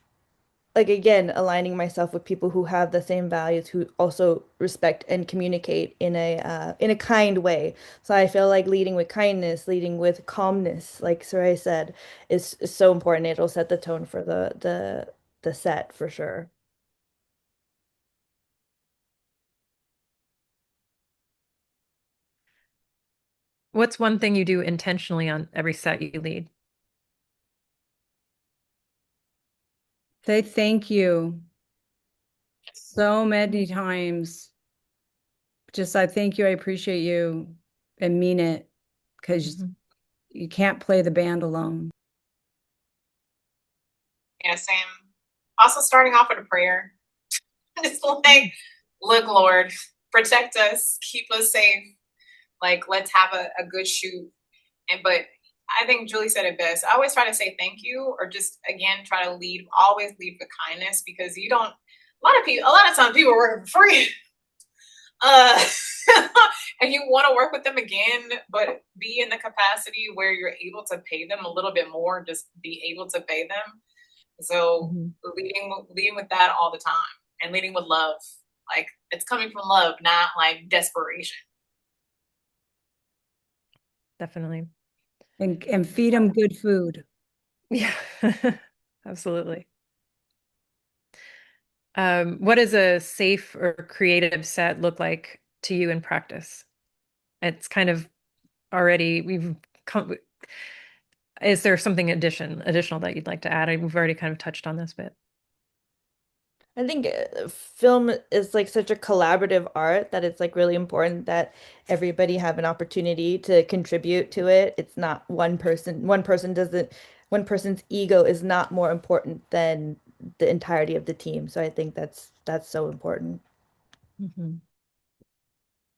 like again, aligning myself with people who have the same values, who also respect and communicate in a kind way. So I feel like leading with kindness, leading with calmness, like Saray said, is so important. It'll set the tone for the set for sure. What's one thing you do intentionally on every set you lead? Say thank you so many times. Just I thank you, I appreciate you, and mean it because you can't play the band alone. Yeah, same. Also starting off with a prayer. It's like, look, Lord, protect us, keep us safe. Like, let's have a good shoot. But I think Julie said it best. I always try to say thank you, or just again try to always lead with kindness, because you don't. A lot of times people are working for free, uh, and you want to work with them again, but be in the capacity where you're able to pay them a little bit more. Just be able to pay them. So leading with that all the time, and leading with love. Like, it's coming from love, not like desperation. Definitely. And feed them good food. Yeah, absolutely. What does a safe or creative set look like to you in practice? It's kind of already, we've come, is there something additional that you'd like to add? We've already kind of touched on this bit. I think film is like such a collaborative art that it's like really important that everybody have an opportunity to contribute to it. It's not one person's ego is not more important than the entirety of the team. So I think that's so important.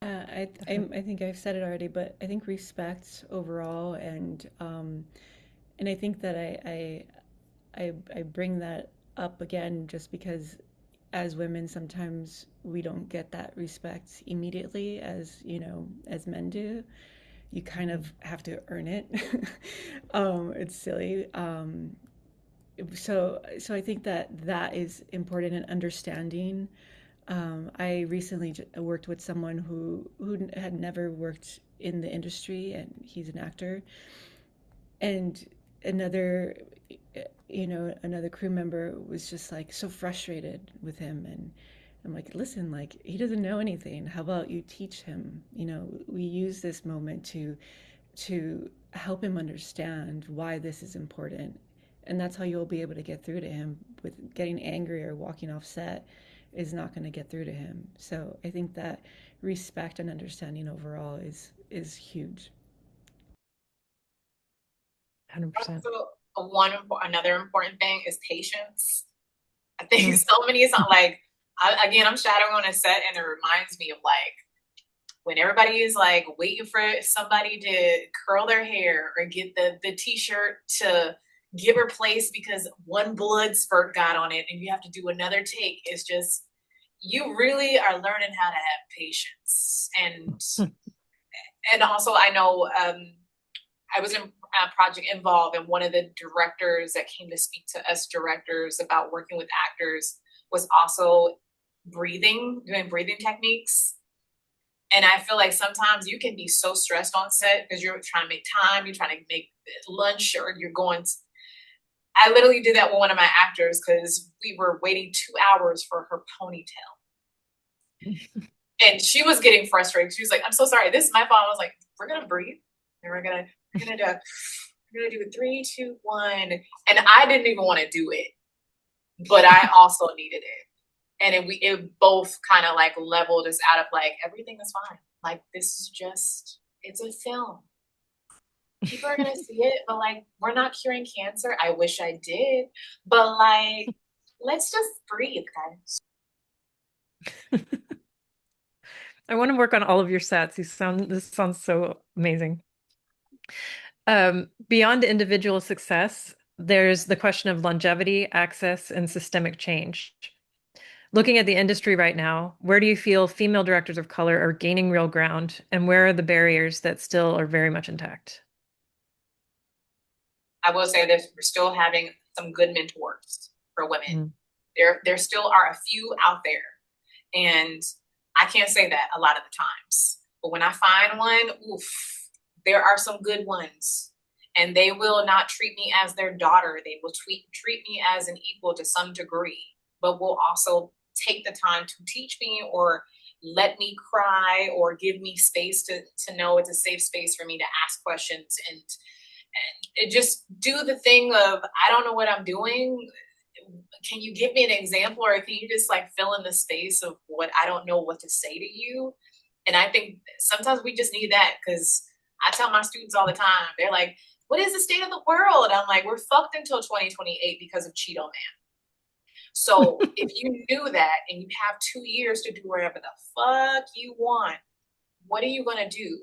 I think I've said it already, but I think respect overall, and I think that I bring that up again just because as women sometimes we don't get that respect immediately as men do. You kind of have to earn it. It's silly. So I think that that is important in understanding. I recently worked with someone who had never worked in the industry, and he's an actor. And another, another crew member was just like so frustrated with him, and I'm like, listen, like he doesn't know anything. How about you teach him? We use this moment to help him understand why this is important. And that's how you'll be able to get through to him. With getting angry or walking off set is not going to get through to him. So I think that respect and understanding overall is huge. 100%. Also, another important thing is patience. I think so many, it's not like, again, I'm shadowing on a set, and it reminds me of like when everybody is like waiting for somebody to curl their hair or get the t-shirt to give her place because one blood spurt got on it and you have to do another take. It's just, you really are learning how to have patience. And also I know I was in a project involved, and one of the directors that came to speak to us directors about working with actors was also doing breathing techniques. And I feel like sometimes you can be so stressed on set because you're trying to make time, you're trying to make lunch, or you're going to, I literally did that with one of my actors because we were waiting 2 hours for her ponytail. And she was getting frustrated. She was like, "I'm so sorry. This is my fault." I was like, "We're gonna breathe, and we're gonna do a 3, 2, 1." And I didn't even want to do it, but I also needed it. And it both kind of like leveled us out of like, everything is fine. Like, this is just, it's a film. People are gonna see it, but like, we're not curing cancer. I wish I did, but like, let's just breathe, guys. I want to work on all of your sets. This sounds so amazing. Beyond individual success, there's the question of longevity, access, and systemic change. Looking at the industry right now, where do you feel female directors of color are gaining real ground, and where are the barriers that still are very much intact? I will say that we're still having some good mentors for women. There still are a few out there, and I can't say that a lot of the times. But when I find one, oof, there are some good ones. And they will not treat me as their daughter. They will treat me as an equal to some degree, but will also take the time to teach me or let me cry or give me space to know it's a safe space for me to ask questions and it just do the thing of, I don't know what I'm doing. Can you give me an example, or can you just like fill in the space of what I don't know what to say to you? And I think sometimes we just need that, because I tell my students all the time, they're like, "What is the state of the world?" I'm like, we're fucked until 2028 because of Cheeto Man. So if you knew that and you have 2 years to do whatever the fuck you want, what are you going to do?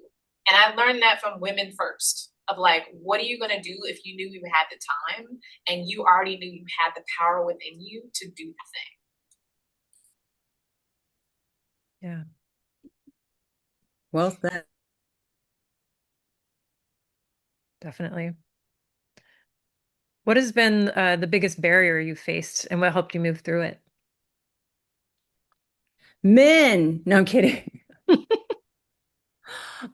And I learned that from Women First. Of like, what are you going to do if you knew you had the time and you already knew you had the power within you to do the thing? Yeah. Well said. Definitely. What has been the biggest barrier you faced, and what helped you move through it? Men. No, I'm kidding.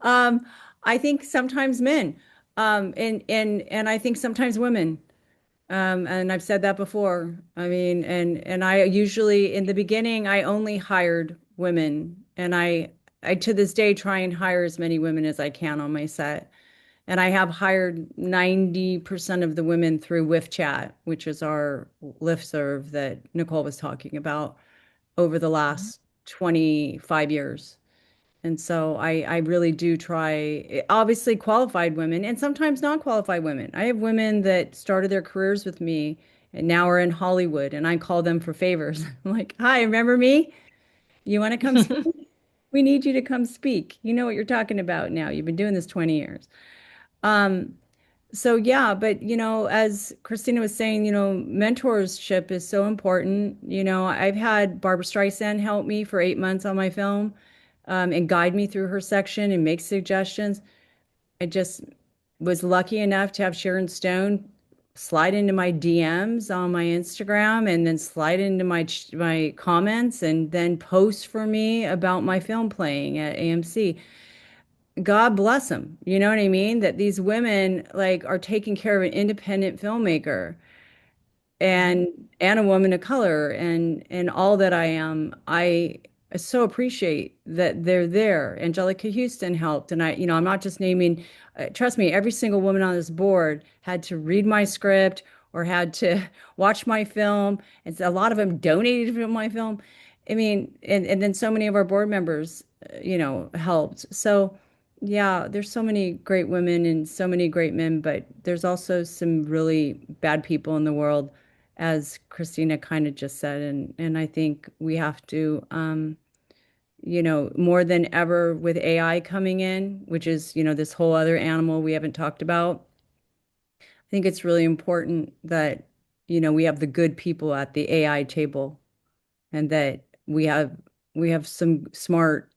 I think sometimes men, and I think sometimes women. And I've said that before. I mean, and I usually in the beginning I only hired women, and I to this day try and hire as many women as I can on my set. And I have hired 90% of the women through Whiff Chat, which is our listserv that Nicole was talking about over the last 25 years. And so I really do try, obviously qualified women and sometimes non-qualified women. I have women that started their careers with me and now are in Hollywood, and I call them for favors. I'm like, "Hi, remember me? You want to come speak? We need you to come speak. You know what you're talking about now. You've been doing this 20 years." Um, so yeah, but as Kristina was saying, mentorship is so important. I've had Barbara Streisand help me for 8 months on my film, and guide me through her section and make suggestions. I just was lucky enough to have Sharon Stone slide into my DMs on my Instagram and then slide into my comments and then post for me about my film playing at AMC. God bless them. You know what I mean? That these women like are taking care of an independent filmmaker and a woman of color and all that I am. I so appreciate that they're there. Angelica Houston helped, and I'm not just naming. Trust me, every single woman on this board had to read my script or had to watch my film, and a lot of them donated to my film. I mean, and then so many of our board members, helped. So. Yeah, there's so many great women and so many great men, but there's also some really bad people in the world, as Kristina kind of just said. And I think we have to, more than ever with AI coming in, which is, this whole other animal we haven't talked about. I think it's really important that, we have the good people at the AI table, and that we have some smart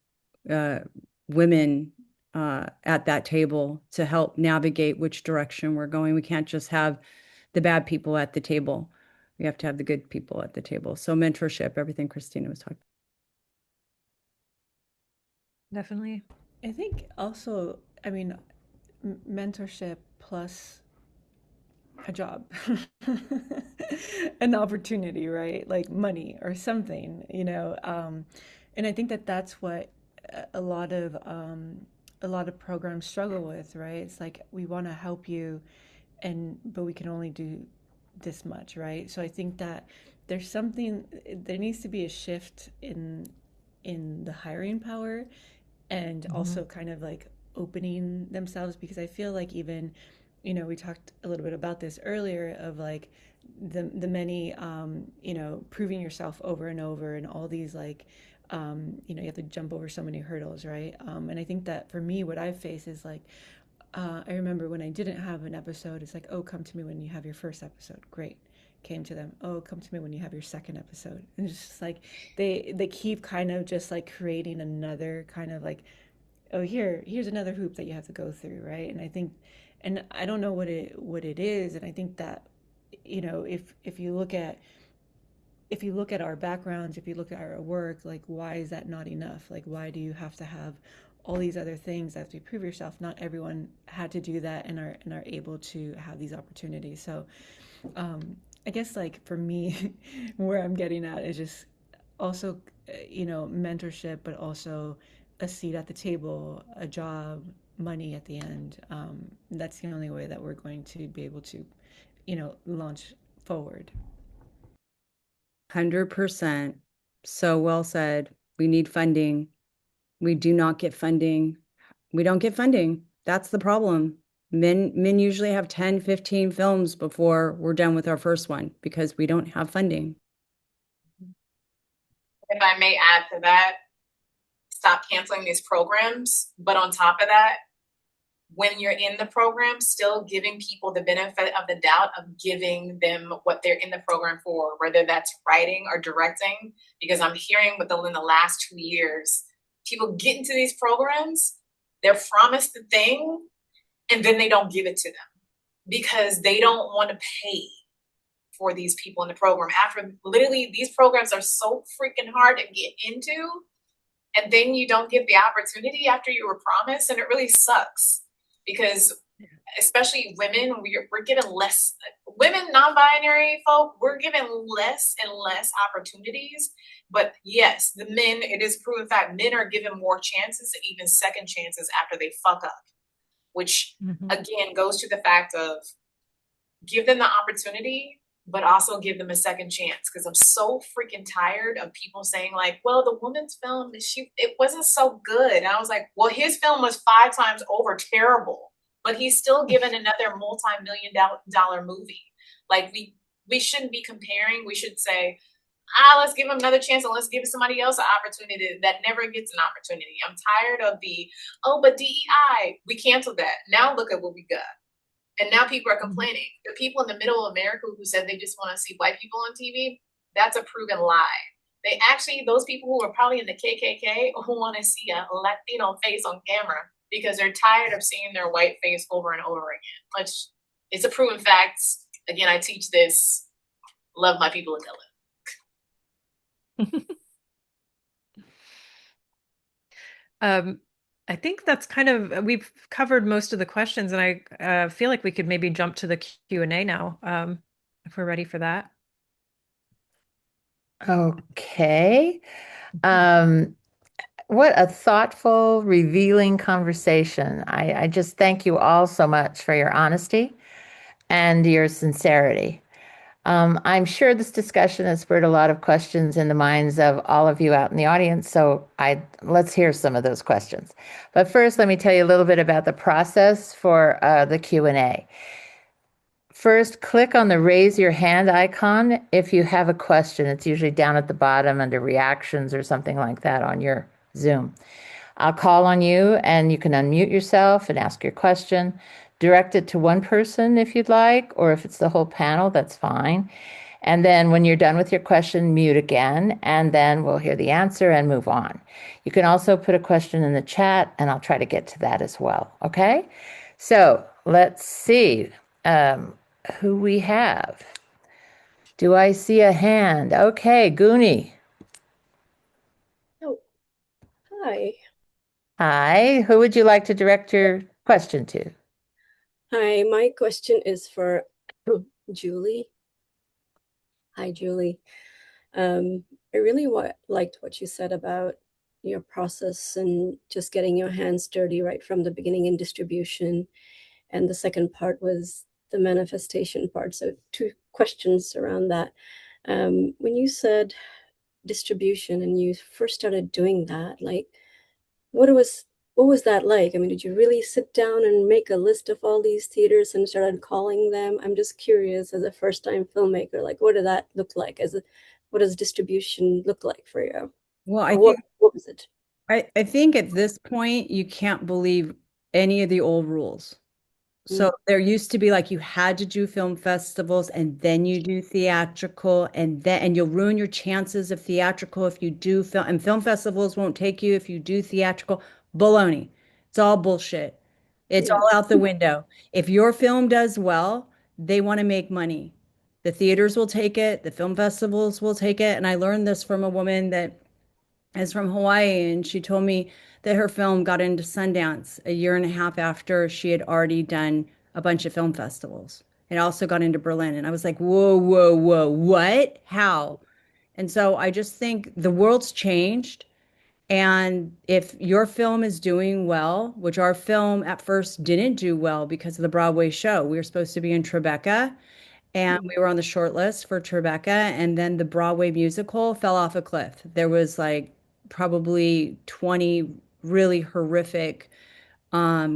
women at that table to help navigate which direction we're going. We can't just have the bad people at the table. We have to have the good people at the table. So mentorship, everything Kristina was talking about. Definitely. I think also, I mean, mentorship plus a job, an opportunity, right? Like money or something, you know. And I think that that's what a lot of programs struggle with, right? It's like we want to help you, but we can only do this much, right? So I think that there needs to be a shift in the hiring power, and also kind of like opening themselves, because I feel like even, you know, we talked a little bit about this earlier of like the many you know, proving yourself over and over, and all these like you know, you have to jump over so many hurdles, right? And I think that for me, what I've faced is like, I remember when I didn't have an episode, it's like, oh, come to me when you have your first episode. Great. Came to them. Oh, come to me when you have your second episode. And it's just like they keep kind of just like creating another kind of like, oh, here's another hoop that you have to go through, right? And I think, and I don't know what it is, and I think that, you know, if you look at our backgrounds, if you look at our work, like, why is that not enough? Like, why do you have to have all these other things that to prove yourself? Not everyone had to do that and are able to have these opportunities. So I guess like for me, where I'm getting at is just also, you know, mentorship, but also a seat at the table, a job, money at the end. That's the only way that we're going to be able to, you know, launch forward. 100%. So well said. We need funding. We do not get funding. We don't get funding. That's the problem. Men usually have 10, 15 films before we're done with our first one because we don't have funding. If I may add to that, stop canceling these programs. But on top of that, when you're in the program, still giving people the benefit of the doubt of giving them what they're in the program for, whether that's writing or directing. Because I'm hearing within the last 2 years, people get into these programs, they're promised the thing, and then they don't give it to them because they don't want to pay for these people in the program. After literally, these programs are so freaking hard to get into, and then you don't get the opportunity after you were promised, and it really sucks. Because especially women, we're given less, women, non-binary folk, we're given less and less opportunities. But yes, the men, it is proven fact, men are given more chances, and even second chances after they fuck up, which again goes to the fact of give them the opportunity, but also give them a second chance. Because I'm so freaking tired of people saying like, well, the woman's film, it wasn't so good. And I was like, well, his film was 5 times over terrible, but he's still given another multi-million-dollar movie. Like we shouldn't be comparing. We should say, let's give him another chance, and let's give somebody else an opportunity that never gets an opportunity. I'm tired of but DEI, we canceled that. Now look at what we got. And now people are complaining. The people in the middle of America who said they just want to see white people on TV, that's a proven lie. They actually, those people who are probably in the KKK who want to see a Latino face on camera because they're tired of seeing their white face over and over again. Which it's a proven fact. Again, I teach this. Love my people of color. I think that's kind of, we've covered most of the questions, and I feel like we could maybe jump to the Q&A now, if we're ready for that. Okay. What a thoughtful, revealing conversation. I just thank you all so much for your honesty and your sincerity. I'm sure this discussion has spurred a lot of questions in the minds of all of you out in the audience, so let's hear some of those questions. But first, let me tell you a little bit about the process for the Q&A. First, click on the raise your hand icon if you have a question. It's usually down at the bottom under reactions or something like that on your Zoom. I'll call on you, and you can unmute yourself and ask your question. Direct it to one person if you'd like, or if it's the whole panel, that's fine. And then when you're done with your question, mute again, and then we'll hear the answer and move on. You can also put a question in the chat, and I'll try to get to that as well. Okay? So let's see who we have. Do I see a hand? Okay, Goonie. Oh, hi. Hi. Who would you like to direct your question to? Hi, my question is for Julie. Hi, Julie. I really liked what you said about your process and just getting your hands dirty right from the beginning in distribution. And the second part was the manifestation part. So two questions around that. When you said distribution and you first started doing that, like what was what was that like? I mean, did you really sit down and make a list of all these theaters and started calling them? I'm just curious as a first-time filmmaker, like what did that look like? What does distribution look like for you? Well, Or what was it? I think at this point you can't believe any of the old rules. So Mm, there used to be like you had to do film festivals and then you do theatrical and you'll ruin your chances of theatrical if you do film and film festivals won't take you if you do theatrical. Baloney. It's all bullshit. It's yeah. all out the window. If your film does well, they want to make money. The theaters will take it, the film festivals will take it. And I learned this from a woman that is from Hawaii, and she told me that her film got into Sundance a year and a half after she had already done a bunch of film festivals. It also got into Berlin, and I was like, whoa, whoa, whoa, what? How? And so I just think the world's changed. And if your film is doing well, which our film at first didn't do well because of the Broadway show, we were supposed to be in Tribeca and we were on the short list for Tribeca, and then the Broadway musical fell off a cliff. There was like probably 20 really horrific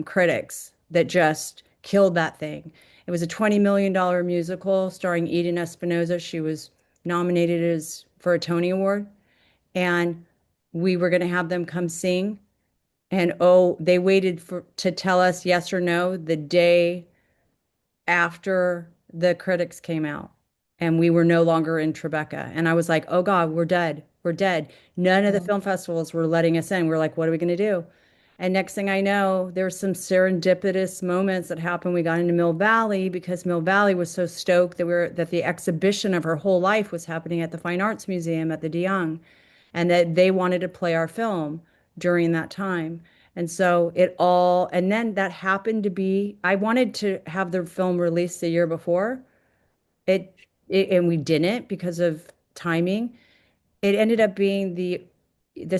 critics that just killed that thing. It was a $20 million musical starring Eden Espinosa. She was nominated as for a Tony Award, and we were going to have them come sing. And oh, they waited for to tell us yes or no the day after the critics came out and we were no longer in Tribeca. And I was like, oh God, we're dead. We're dead. None of the film festivals were letting us in. We're like, what are we going to do? And next thing I know, there were some serendipitous moments that happened. We got into Mill Valley because Mill Valley was so stoked that the exhibition of her whole life was happening at the Fine Arts Museum at the De Young, and that they wanted to play our film during that time. And so and then that happened to be, I wanted to have the film released the year before it, and we didn't because of timing. It ended up being the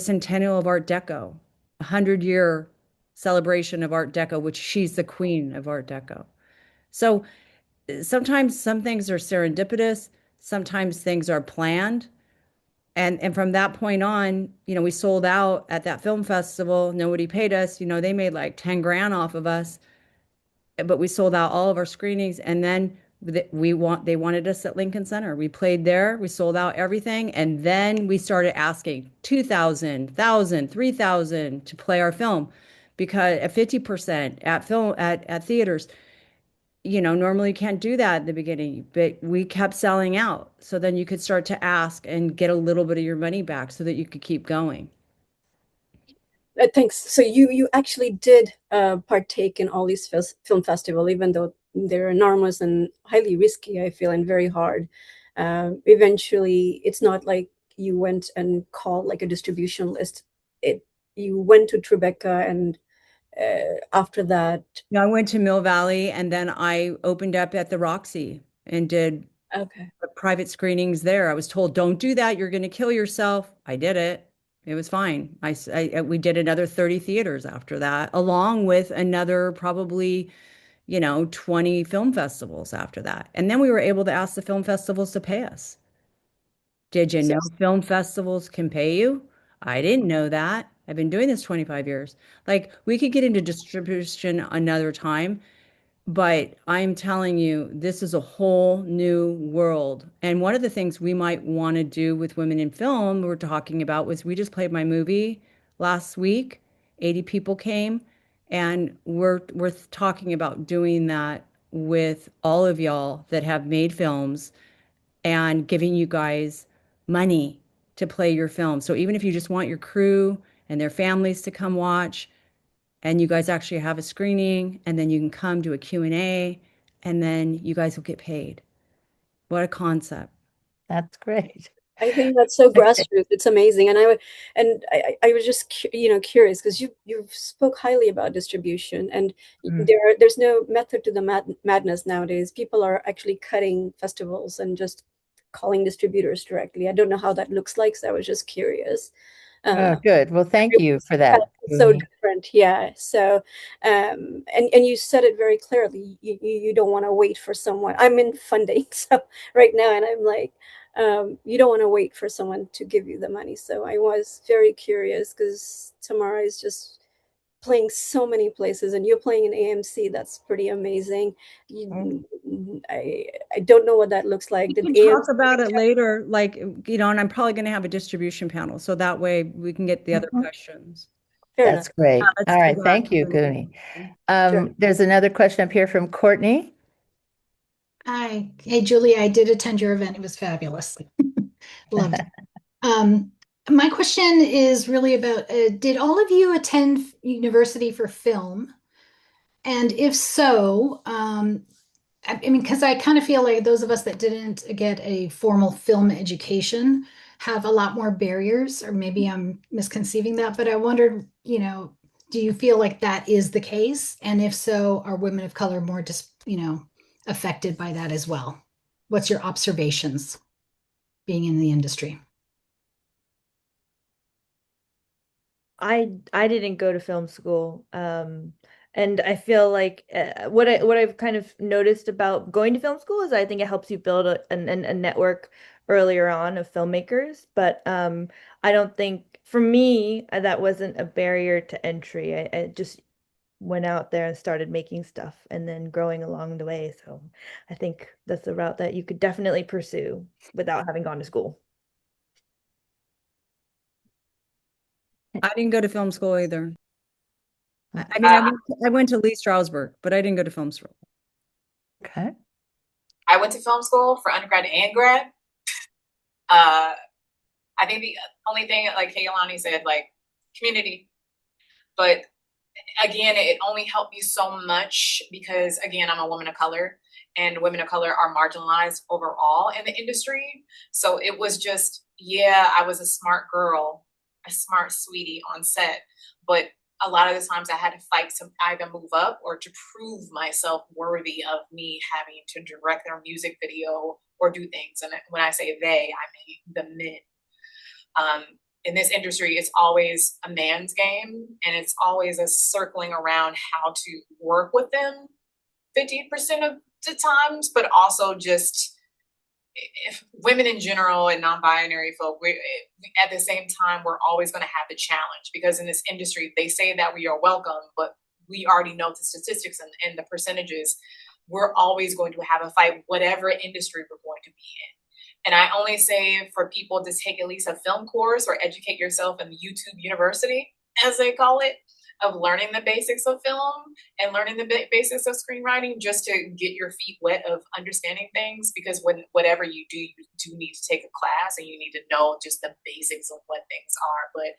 centennial of Art Deco, 100-year celebration of Art Deco, which she's the queen of Art Deco. So sometimes some things are serendipitous, sometimes things are planned. And from that point on, we sold out at that film festival. Nobody paid us. They made like 10 grand off of us, but we sold out all of our screenings. And then they wanted us at Lincoln Center. We played there. We sold out everything. And then we started asking 2,000, 1,000, 3,000 to play our film because at 50% at theaters, normally you can't do that at the beginning, but we kept selling out. So then you could start to ask and get a little bit of your money back so that you could keep going. Thanks. So you actually did partake in all these film festival, even though they're enormous and highly risky, I feel, and very hard. Eventually, it's not like you went and called like a distribution list. You went to Tribeca, and after that, I went to Mill Valley and then I opened up at the Roxy and did okay. private screenings there. I was told, don't do that. You're going to kill yourself. I did it. It was fine. We did another 30 theaters after that, along with another probably, 20 film festivals after that. And then we were able to ask the film festivals to pay us. Did you So know film festivals can pay you? I didn't know that. I've been doing this 25 years. Like, we could get into distribution another time, but I'm telling you, this is a whole new world. And one of the things we might want to do with women in film, we're talking about, was we just played my movie last week. 80 people came, and we're talking about doing that with all of y'all that have made films and giving you guys money to play your film. So even if you just want your crew and their families to come watch, and you guys actually have a screening, and then you can come do a Q&A, and then you guys will get paid. What a concept. That's great. I think that's so grassroots. It's amazing, and I was just curious because you spoke highly about distribution, and there's no method to the madness nowadays. People are actually cutting festivals and just calling distributors directly. I don't know how that looks like, so I was just curious. Oh, good. Well, thank you for that, So Uni. different, yeah. So, and you said it very clearly. You don't want to wait for someone. I'm in funding, so right now, and I'm like, you don't want to wait for someone to give you the money. So I was very curious because Tamara is just playing so many places, and you're playing in AMC. That's pretty amazing. I don't know what that looks like. We can talk about it later, like, and I'm probably going to have a distribution panel, so that way we can get the other questions. That's great. Let's All do right. that. Thank you, Guni. Sure. There's another question up here from Courtney. Hi. Hey, Julie, I did attend your event. It was fabulous. Loved it. My question is really about, did all of you attend university for film? And if so, I mean, because I kind of feel like those of us that didn't get a formal film education have a lot more barriers, or maybe I'm misconceiving that, but I wondered, do you feel like that is the case? And if so, are women of color more just, affected by that as well? What's your observations being in the industry? I didn't go to film school. And I feel like what I've kind of noticed about going to film school is I think it helps you build a network earlier on of filmmakers. But I don't think for me that wasn't a barrier to entry. I just went out there and started making stuff and then growing along the way. So I think that's a route that you could definitely pursue without having gone to school. I didn't go to film school either. I mean, I went to Lee Strasberg, but I didn't go to film school. Okay. I went to film school for undergrad and grad. I think the only thing, like Kealani said, like community. But again, it only helped me so much because, again, I'm a woman of color, and women of color are marginalized overall in the industry. So it was just, yeah, I was a smart girl, a smart sweetie on set, but a lot of the times I had to fight to either move up or to prove myself worthy of me having to direct their music video or do things. And when I say they, I mean the men. In this industry, it's always a man's game, and it's always a circling around how to work with them 50% of the times, but also just if women in general and non-binary folk, at the same time, we're always going to have the challenge because in this industry, they say that we are welcome, but we already know the statistics and the percentages. We're always going to have a fight, whatever industry we're going to be in. And I only say for people to take at least a film course or educate yourself in the YouTube university, as they call it, of learning the basics of film and learning the basics of screenwriting just to get your feet wet of understanding things. Because whatever you do need to take a class and you need to know just the basics of what things are. But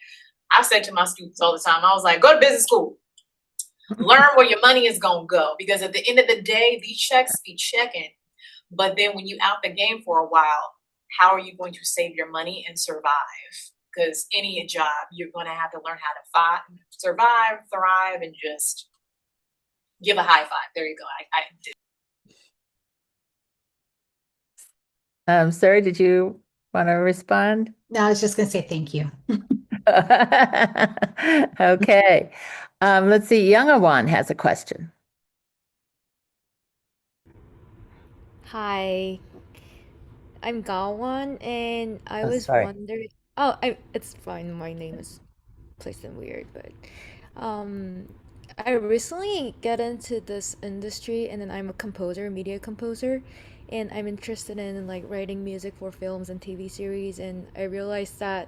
I said to my students all the time, I was like, go to business school. Learn where your money is going to go. Because at the end of the day, these checks be checking. But then when you out the game for a while, how are you going to save your money and survive? Because any job, you're going to have to learn how to fight, survive, thrive, and just give a high five. There you go. I did. Saray, did you want to respond? No, I was just going to say thank you. Okay. Let's see. Youngawan has a question. Hi, I'm Gawan, and I Oh, was sorry. wondering. It's fine. My name is placed in weird, but um, I recently got into this industry, and then I'm a composer, media composer, and I'm interested in like writing music for films and TV series, and I realized that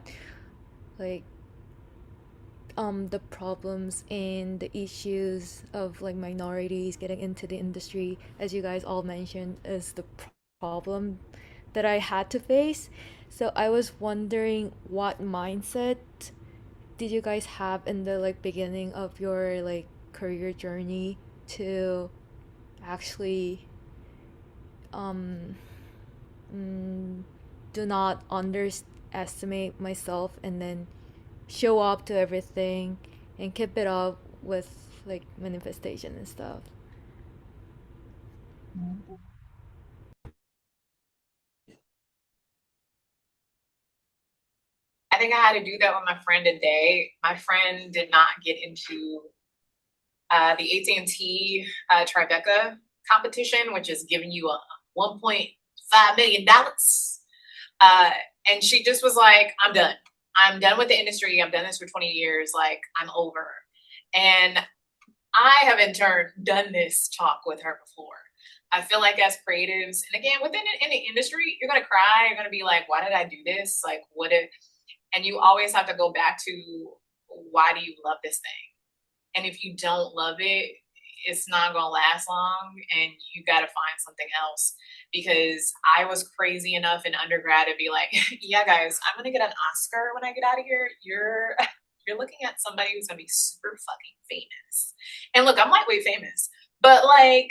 like the problems and the issues of like minorities getting into the industry, as you guys all mentioned, is the problem that I had to face. So I was wondering what mindset did you guys have in the like beginning of your like career journey to actually um do not underestimate myself and then show up to everything and keep it up with like manifestation and stuff. I think I had to do that with my friend today. My friend did not get into the AT&T Tribeca competition, which is giving you a $1.5 million. And she just was like, I'm done. I'm done with the industry. I've done this for 20 years. Like, I'm over. And I have in turn done this talk with her before. I feel like as creatives, and again, within any industry, you're going to cry. You're going to be like, why did I do this? Like, what if, and you always have to go back to, why do you love this thing? And if you don't love it, it's not going to last long, and you got to find something else. Because I was crazy enough in undergrad to be like, yeah, guys, I'm going to get an Oscar when I get out of here. You're looking at somebody who's going to be super fucking famous. And look, I'm lightweight famous, but like,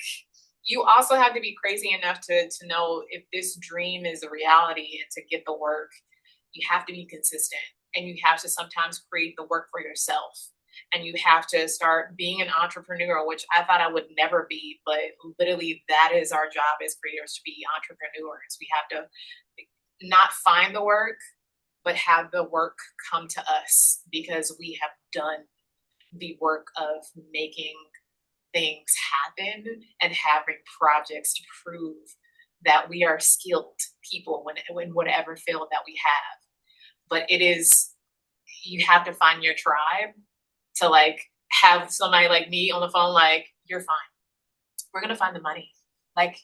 you also have to be crazy enough to know if this dream is a reality, and to get the work, you have to be consistent, and you have to sometimes create the work for yourself. And you have to start being an entrepreneur, which I thought I would never be, but literally that is our job as creators, to be entrepreneurs. We have to not find the work, but have the work come to us, because we have done the work of making things happen and having projects to prove that we are skilled people when whatever field that we have. But it is, you have to find your tribe to like have somebody like me on the phone, like, you're fine. We're going to find the money. Like,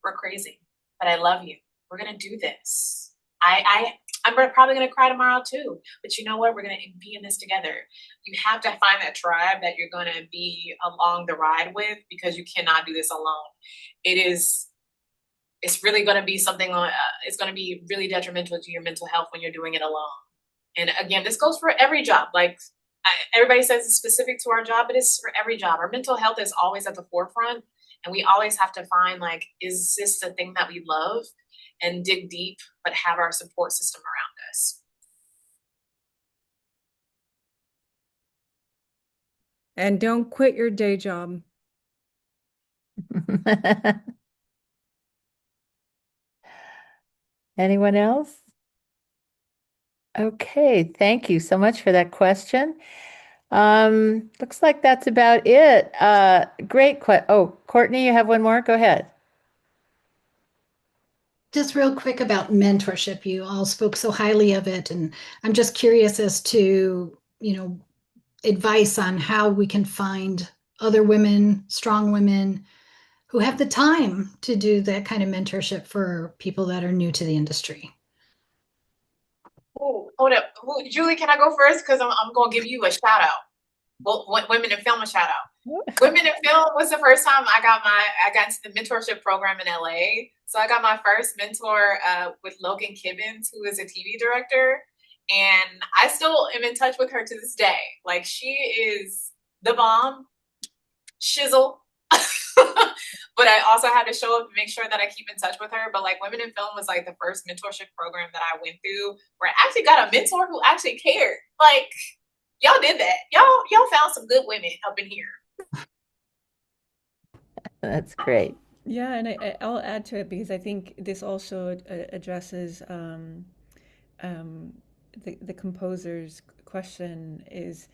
we're crazy, but I love you. We're going to do this. I'm probably going to cry tomorrow too, but you know what? We're going to be in this together. You have to find that tribe that you're going to be along the ride with, because you cannot do this alone. It's really going to be something, it's going to be really detrimental to your mental health when you're doing it alone. And again, this goes for every job. Like, everybody says it's specific to our job, but it's for every job. Our mental health is always at the forefront, and we always have to find, like, is this the thing that we love? And dig deep, but have our support system around us. And don't quit your day job. Anyone else? Okay, thank you so much for that question. Looks like that's about it. Great question. Oh, Courtney, you have one more? Go ahead. Just real quick about mentorship. You all spoke so highly of it, and I'm just curious as to, advice on how we can find other women, strong women, who have the time to do that kind of mentorship for people that are new to the industry. Oh, hold up. Julie, can I go first? Because I'm going to give you a shout out. Well, Women in Film a shout out. Women in Film was the first time I got into the mentorship program in LA. So I got my first mentor with Logan Kibbins, who is a TV director. And I still am in touch with her to this day. Like, she is the bomb, shizzle. But I also had to show up and make sure that I keep in touch with her. But like, Women in Film was like the first mentorship program that I went through, where I actually got a mentor who actually cared. Like, y'all did that. Y'all found some good women up in here. That's great. Yeah, and I'll add to it, because I think this also addresses the composer's question is,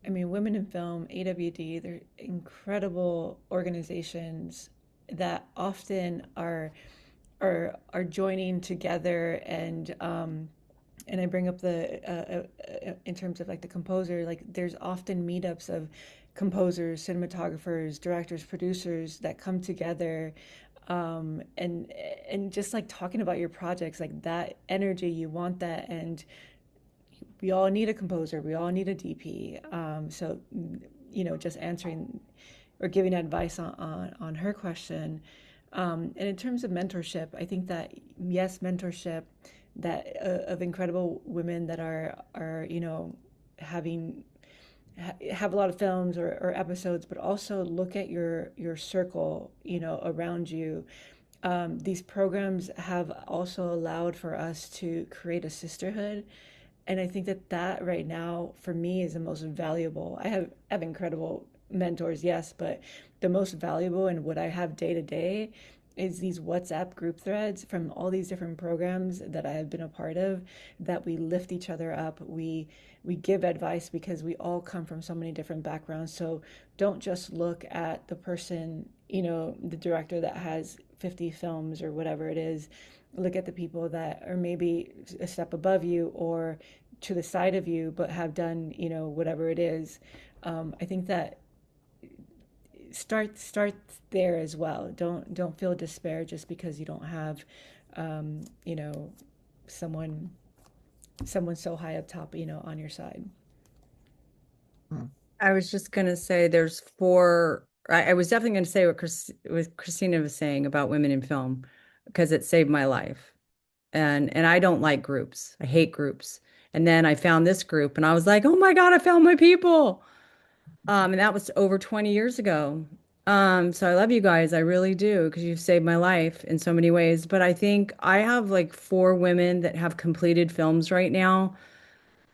I mean, Women in Film, AWD, they're incredible organizations that often are joining together, and I bring up the in terms of like the composer, like there's often meetups of composers, cinematographers, directors, producers that come together, and just like talking about your projects, like that energy, you want that. And we all need a composer, we all need a DP. So, just answering or giving advice on her question, And in terms of mentorship, I think that yes, mentorship that of incredible women that are having have a lot of films or episodes, but also look at your circle, around you. These programs have also allowed for us to create a sisterhood. And I think that that right now for me is the most valuable. I have incredible mentors, yes, but the most valuable and what I have day to day is these WhatsApp group threads from all these different programs that I have been a part of, that we lift each other up. We give advice because we all come from so many different backgrounds. So don't just look at the person, the director that has 50 films or whatever it is. Look at the people that are maybe a step above you or to the side of you, but have done, whatever it is. I think that start there as well. Don't feel despair just because you don't have, you know, someone someone so high up top, on your side. I was just going to say there's four. I was definitely going to say what Kristina was saying about women in film because it saved my life. And I don't like groups. I hate groups. And then I found this group and I was like, "Oh my God, I found my people." And that was over 20 years ago. So I love you guys. I really do because you've saved my life in so many ways. But I think I have like four women that have completed films right now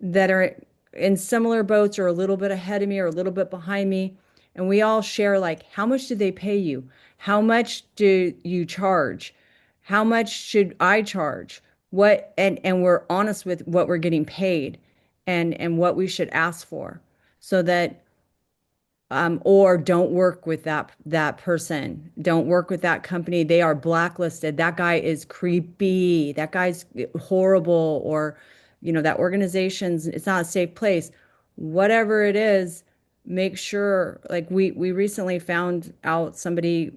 that are in similar boats or a little bit ahead of me or a little bit behind me. And we all share like, how much did they pay you? How much do you charge? How much should I charge? What and we're honest with what we're getting paid and what we should ask for so that or don't work with that person. Don't work with that company. They are blacklisted. That guy is creepy. That guy's horrible. Or, that organization's it's not a safe place. Whatever it is, make sure. Like we recently found out somebody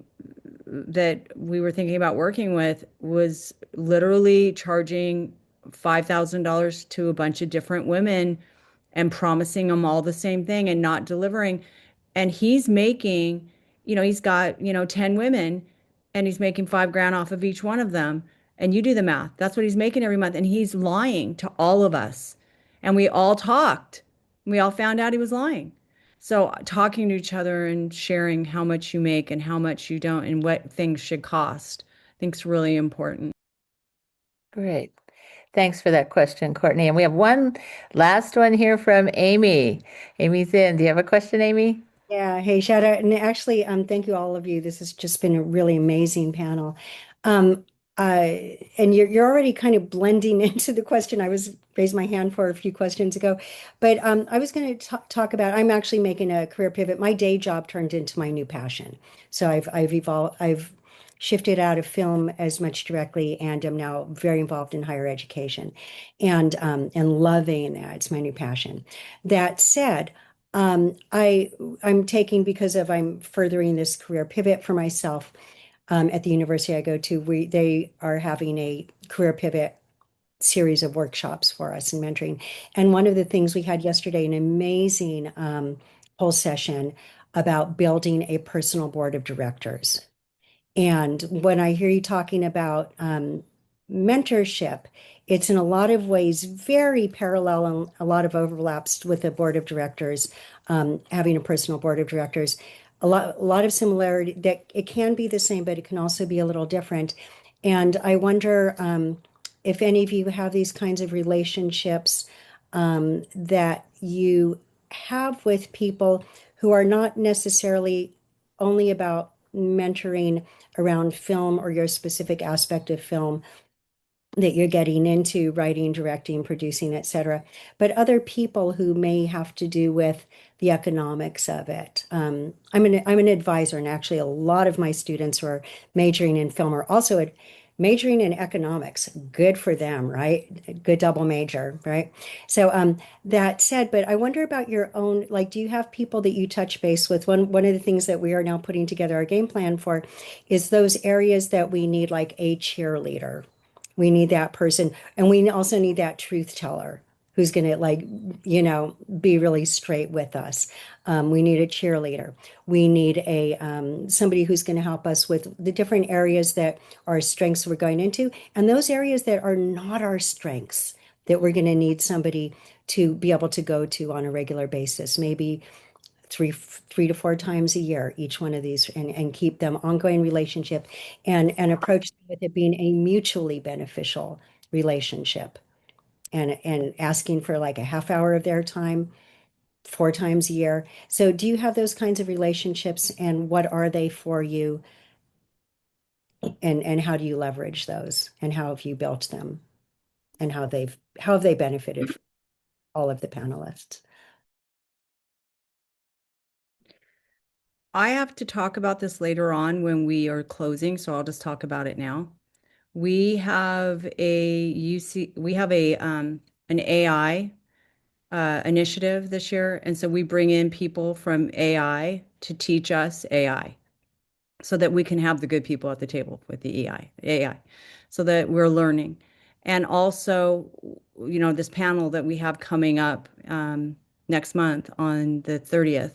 that we were thinking about working with was literally charging $5,000 to a bunch of different women and promising them all the same thing and not delivering. And he's making, he's got, 10 women and he's making 5 grand off of each one of them. And you do the math. That's what he's making every month. And he's lying to all of us. And we all talked. We all found out he was lying. So talking to each other and sharing how much you make and how much you don't and what things should cost, I think is really important. Great. Thanks for that question, Courtney. And we have one last one here from Amy. Amy's in. Do you have a question, Amy? Yeah, hey, shout out. And actually, thank you all of you. This has just been a really amazing panel. Um, and you're already kind of blending into the question. I was raised my hand for a few questions ago, but I was going to talk about, I'm actually making a career pivot. My day job turned into my new passion. So I've evolved, I've shifted out of film as much directly and am now very involved in higher education and loving that. It's my new passion. That said, I'm taking because of I'm furthering this career pivot for myself at the university I go to. They are having a career pivot series of workshops for us in mentoring. And one of the things we had yesterday, an amazing whole session about building a personal board of directors. And when I hear you talking about mentorship, it's in a lot of ways very parallel and a lot of overlaps with the board of directors, having a personal board of directors. A lot of similarity that it can be the same, but it can also be a little different. And I wonder if any of you have these kinds of relationships that you have with people who are not necessarily only about mentoring around film or your specific aspect of film that you're getting into writing, directing, producing, etc., but other people who may have to do with the economics of it. I'm an advisor, and actually a lot of my students who are majoring in film are also majoring in economics. Good for them, right? Good double major, right? So that said, but I wonder about your own, like, do you have people that you touch base with? One of the things that we are now putting together our game plan for is those areas that we need, like a cheerleader. We need that person, and we also need that truth teller. who's going to like, be really straight with us. We need a cheerleader. We need a somebody who's going to help us with the different areas that our strengths we're going into, and those areas that are not our strengths that we're going to need somebody to be able to go to on a regular basis, maybe three to four times a year, each one of these, and keep them ongoing relationship and approach with it being a mutually beneficial relationship and asking for like a half hour of their time four times a year. So do you have those kinds of relationships, and what are they for you, and how do you leverage those, and how have you built them, and how have they benefited from all of the panelists? I have to talk about this later on when we are closing, so I'll just talk about it now. We have an AI initiative this year, and so we bring in people from AI to teach us AI, so that we can have the good people at the table with the AI, so that we're learning. And also, this panel that we have coming up next month on the 30th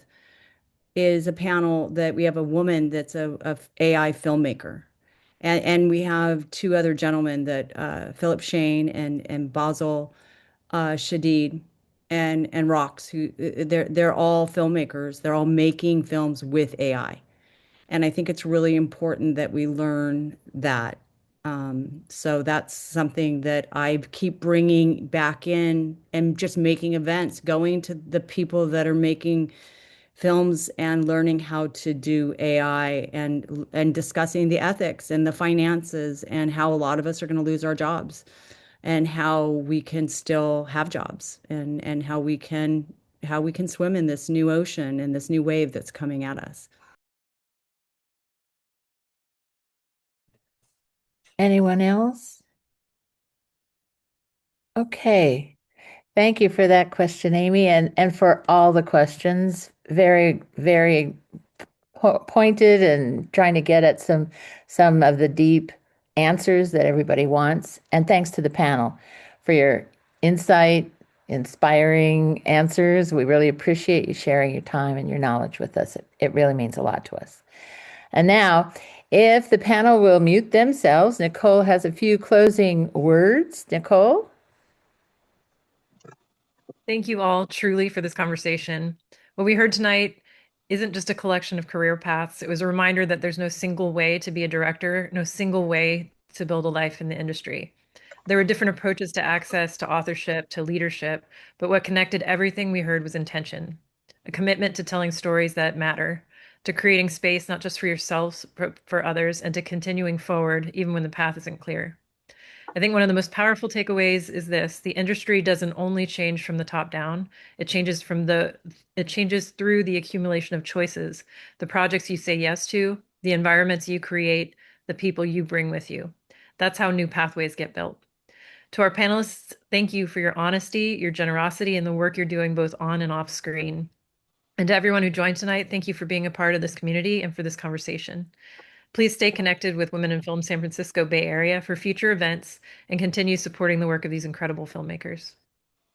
is a panel that we have a woman that's a AI filmmaker. And we have two other gentlemen that Philip Shane and Basil Shadid and Rox, who they're all filmmakers. They're all making films with AI. And I think it's really important that we learn that. So that's something that I keep bringing back in and just making events, going to the people that are making films and learning how to do AI and discussing the ethics and the finances and how a lot of us are going to lose our jobs and how we can still have jobs and how we can swim in this new ocean and this new wave that's coming at us. Anyone else? Okay. Thank you for that question, Amy, and for all the questions. Very, very pointed and trying to get at some of the deep answers that everybody wants. And thanks to the panel for your insight, inspiring answers. We really appreciate you sharing your time and your knowledge with us. It really means a lot to us. And now, if the panel will mute themselves, Nicole has a few closing words. Nicole? Thank you all truly for this conversation. What we heard tonight isn't just a collection of career paths. It was a reminder that there's no single way to be a director, no single way to build a life in the industry. There were different approaches to access, to authorship, to leadership, but what connected everything we heard was intention, a commitment to telling stories that matter, to creating space not just for yourselves, but for others, and to continuing forward even when the path isn't clear. I think one of the most powerful takeaways is this: the industry doesn't only change from the top down, it changes through the accumulation of choices, the projects you say yes to, the environments you create, the people you bring with you. That's how new pathways get built. To our panelists, thank you for your honesty, your generosity, and the work you're doing both on and off screen. And to everyone who joined tonight, thank you for being a part of this community and for this conversation. Please stay connected with Women in Film San Francisco Bay Area for future events and continue supporting the work of these incredible filmmakers.